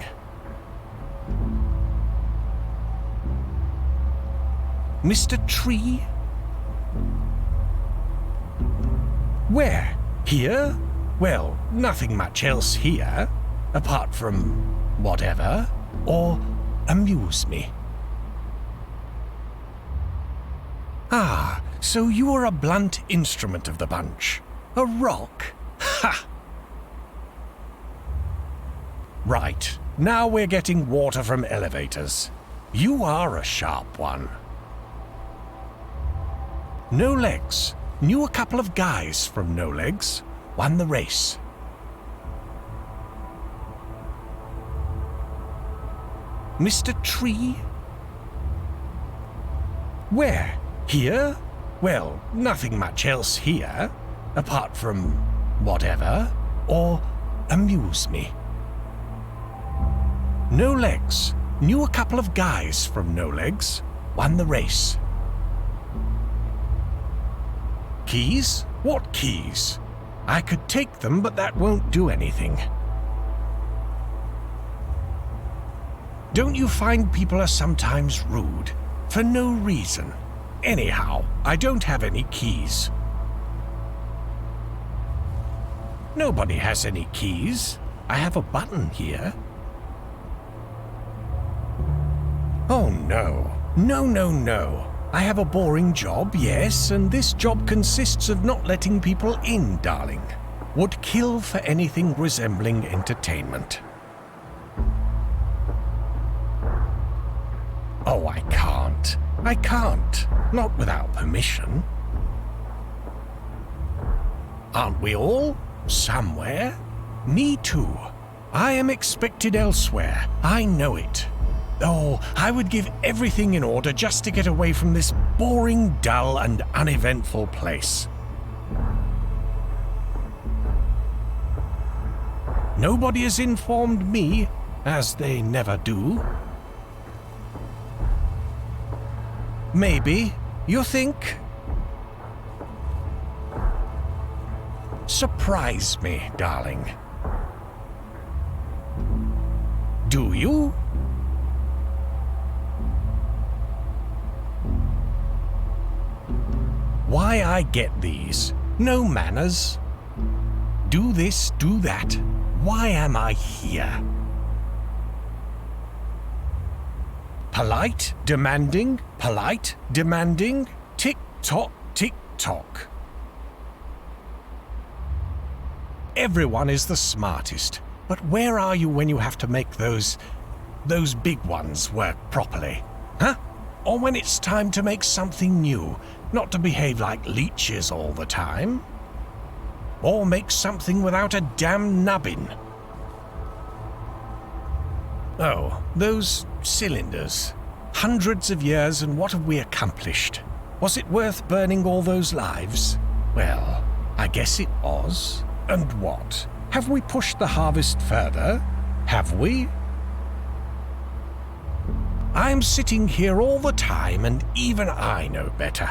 Mr. Tree? Where? Here? Well, nothing much else here, apart from whatever, or amuse me. Ah, so you are a blunt instrument of the bunch. A rock? Ha! Right, now we're getting water from elevators. You are a sharp one. No Legs. Knew a couple of guys from No Legs. Won the race. Mr. Tree? Where? Here? Well, nothing much else here, apart from whatever, or amuse me. No Legs. Knew a couple of guys from No Legs. Won the race. Keys? What keys? I could take them, but that won't do anything. Don't you find people are sometimes rude? For no reason. Anyhow, I don't have any keys. Nobody has any keys. I have a button here. Oh no. No. I have a boring job, yes, and this job consists of not letting people in, darling. Would kill for anything resembling entertainment. Oh, I can't. Not without permission. Aren't we all? Somewhere? Me too. I am expected elsewhere. I know it. Oh, I would give everything in order just to get away from this boring, dull, and uneventful place. Nobody has informed me, as they never do. Maybe, you think? Surprise me, darling. Do you? Why I get these? No manners. Do this, do that. Why am I here? Polite, demanding, tick-tock, tick-tock. Everyone is the smartest, but where are you when you have to make those big ones work properly? Huh? Or when it's time to make something new, not to behave like leeches all the time? Or make something without a damn nubbin? Oh, those cylinders. Hundreds of years, and what have we accomplished? Was it worth burning all those lives? Well, I guess it was. And what? Have we pushed the harvest further? Have we? I'm sitting here all the time, and even I know better.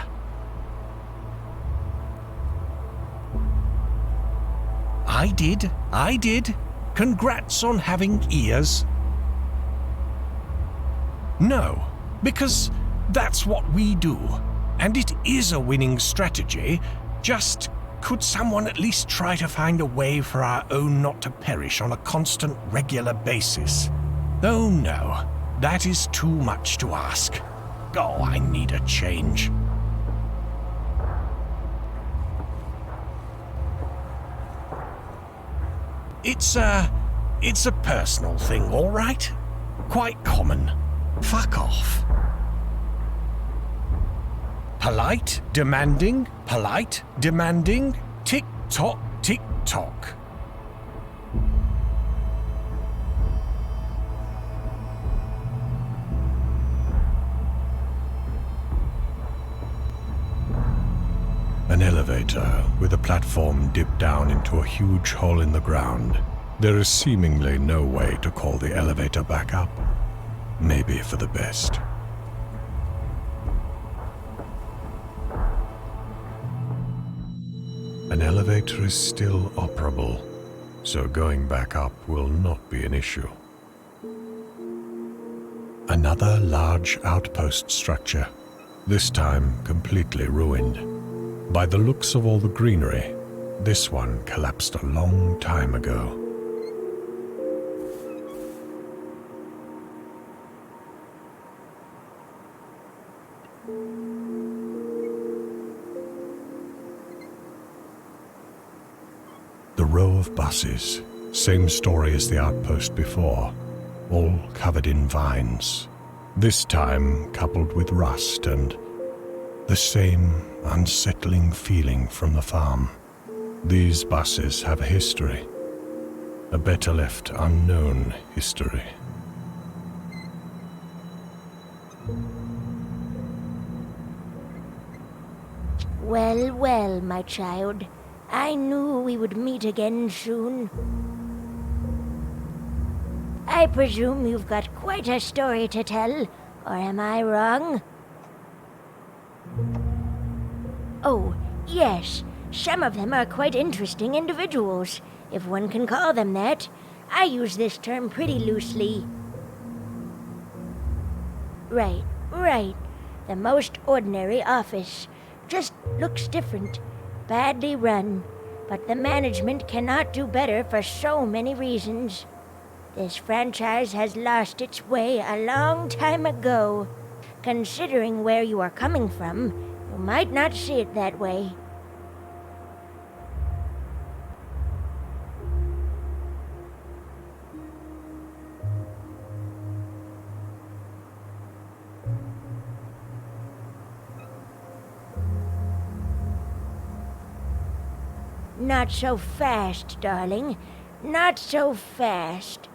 I did. Congrats on having ears. No, because that's what we do. And it is a winning strategy. Just could someone at least try to find a way for our own not to perish on a constant, regular basis? Oh no, that is too much to ask. Oh, I need a change. It's a personal thing, all right? Quite common. Fuck off. Polite, demanding, tick-tock, tick-tock. An elevator with a platform dipped down into a huge hole in the ground. There is seemingly no way to call the elevator back up. Maybe for the best. An elevator is still operable, so going back up will not be an issue. Another large outpost structure, this time completely ruined. By the looks of all the greenery, this one collapsed a long time ago. The row of buses, same story as the outpost before, all covered in vines. This time coupled with rust and the same unsettling feeling from the farm. These buses have a history, a better left unknown history. Well, well, my child. I knew we would meet again soon. I presume you've got quite a story to tell, or am I wrong? Oh, yes. Some of them are quite interesting individuals, if one can call them that. I use this term pretty loosely. Right. The most ordinary office. Just looks different. Badly run. But the management cannot do better for so many reasons. This franchise has lost its way a long time ago. Considering where you are coming from, you might not see it that way. Not so fast, darling. Not so fast.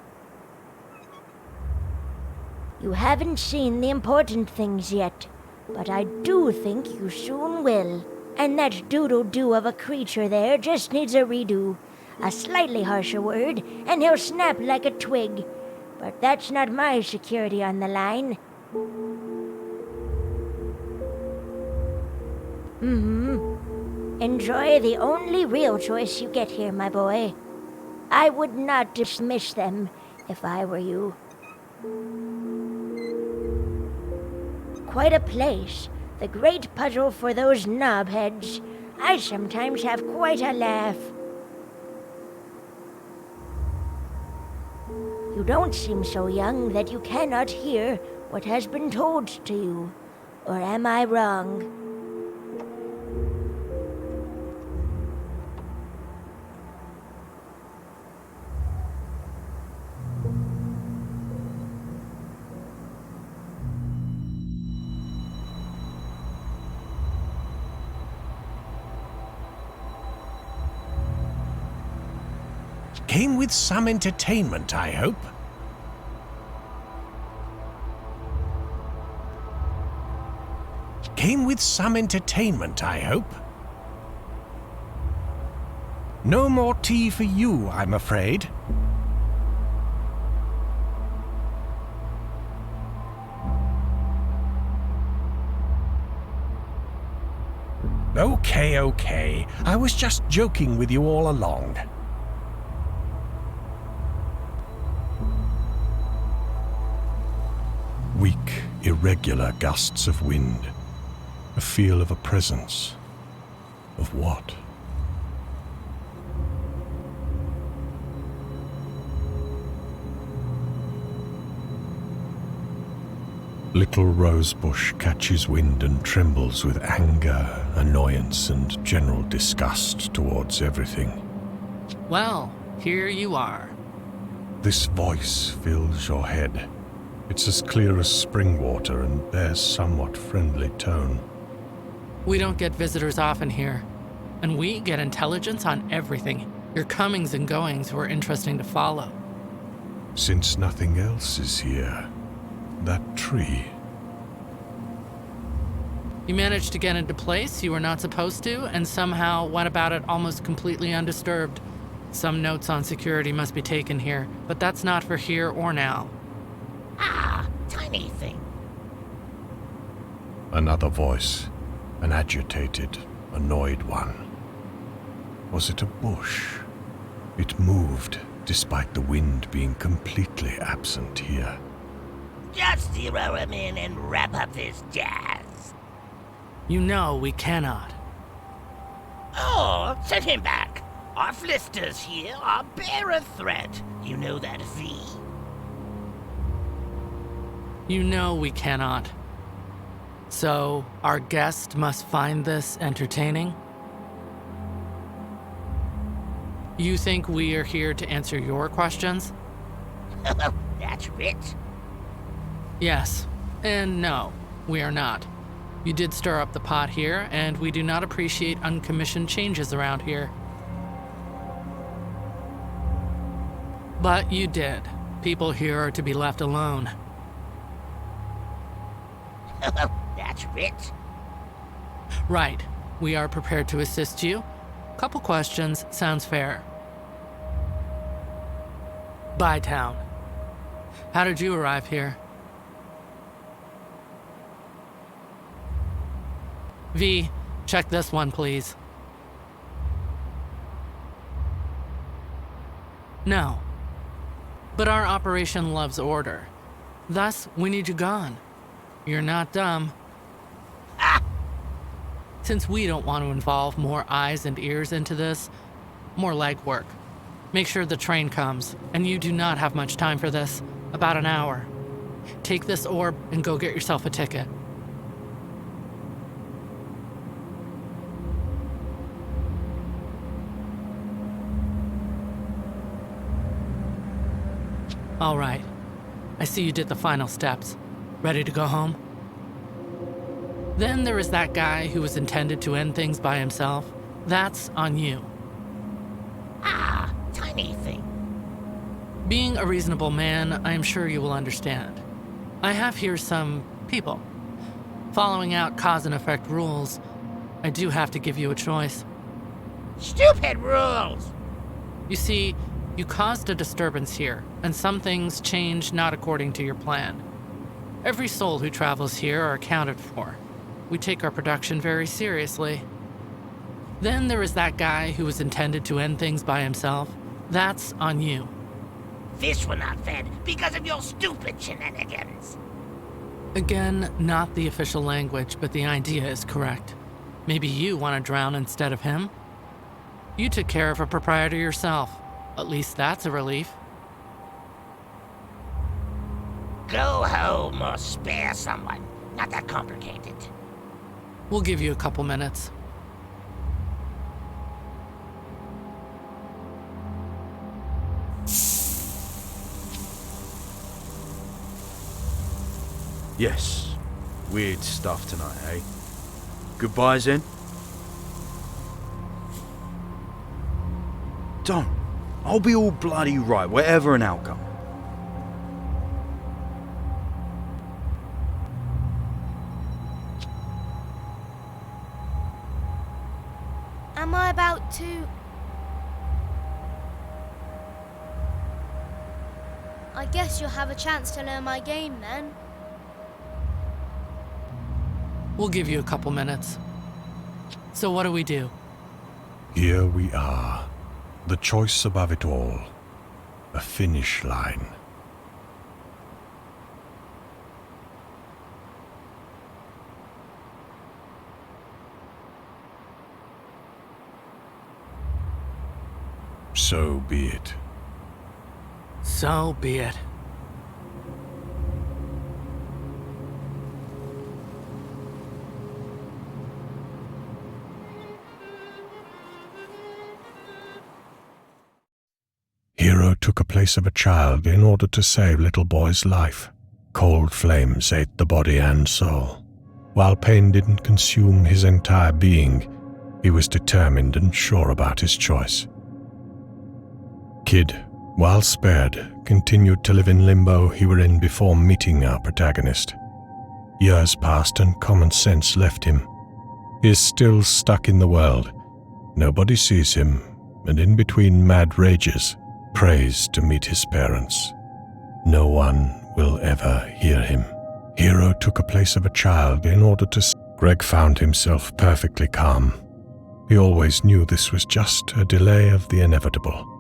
You haven't seen the important things yet, but I do think you soon will. And that doodle-doo of a creature there just needs a redo. A slightly harsher word, and he'll snap like a twig. But that's not my security on the line. Enjoy the only real choice you get here, my boy. I would not dismiss them if I were you. Quite a place. The great puzzle for those knobheads. I sometimes have quite a laugh. You don't seem so young that you cannot hear what has been told to you. Or am I wrong? Came with some entertainment, I hope. Came with some entertainment, I hope. No more tea for you, I'm afraid. Okay. I was just joking with you all along. Weak, irregular gusts of wind. A feel of a presence. Of what? Little rosebush catches wind and trembles with anger, annoyance, and general disgust towards everything. Well, here you are. This voice fills your head. It's as clear as spring water and bears somewhat friendly tone. We don't get visitors often here, and we get intelligence on everything. Your comings and goings were interesting to follow. Since nothing else is here, that tree. You managed to get into place you were not supposed to, and somehow went about it almost completely undisturbed. Some notes on security must be taken here, but that's not for here or now. Tiny thing. Another voice, an agitated, annoyed one. Was it a bush? It moved, despite the wind being completely absent here. Just zero him in and wrap up this jazz. You know we cannot. Oh, send him back. Our flisters here are bare a threat. You know that, V? You know we cannot. So, our guest must find this entertaining? You think we are here to answer your questions? That's rich. Yes, and no, we are not. You did stir up the pot here, and we do not appreciate uncommissioned changes around here. But you did. People here are to be left alone. That's rich. Right. We are prepared to assist you. Couple questions sounds fair. Bytown. How did you arrive here? V, check this one, please. No. But our operation loves order. Thus, we need you gone. You're not dumb. Since we don't want to involve more eyes and ears into this, more legwork. Make sure the train comes, and you do not have much time for this. About an hour. Take this orb and go get yourself a ticket. All right. I see you did the final steps. Ready to go home? Then there is that guy who was intended to end things by himself. That's on you. Tiny thing. Being a reasonable man, I am sure you will understand. I have here some people. Following out cause and effect rules, I do have to give you a choice. Stupid rules! You see, you caused a disturbance here, and some things change not according to your plan. Every soul who travels here are accounted for. We take our production very seriously. Then there is that guy who was intended to end things by himself. That's on you. Fish were not fed because of your stupid shenanigans. Again, not the official language, but the idea is correct. Maybe you want to drown instead of him? You took care of a proprietor yourself. At least that's a relief. Go home or spare someone. Not that complicated. We'll give you a couple minutes. Yes. Weird stuff tonight, eh? Goodbye, then? Don't. I'll be all bloody right, whatever an outcome. Am I about to... I guess you'll have a chance to learn my game then. We'll give you a couple minutes. So what do we do? Here we are. The choice above it all. A finish line. So be it. So be it. Hero took a place of a child in order to save little boy's life. Cold flames ate the body and soul. While pain didn't consume his entire being, he was determined and sure about his choice. Kid, while spared, continued to live in limbo he were in before meeting our protagonist. Years passed and common sense left him. He is still stuck in the world. Nobody sees him, and in between mad rages, prays to meet his parents. No one will ever hear him. Hero took a place of a child in order to... Greg found himself perfectly calm. He always knew this was just a delay of the inevitable.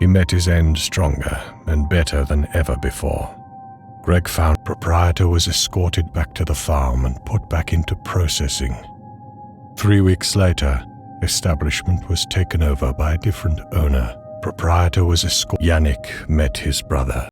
He met his end stronger and better than ever before. Greg found proprietor was escorted back to the farm and put back into processing. 3 weeks later, establishment was taken over by a different owner. Proprietor was escorted. Yannick met his brother.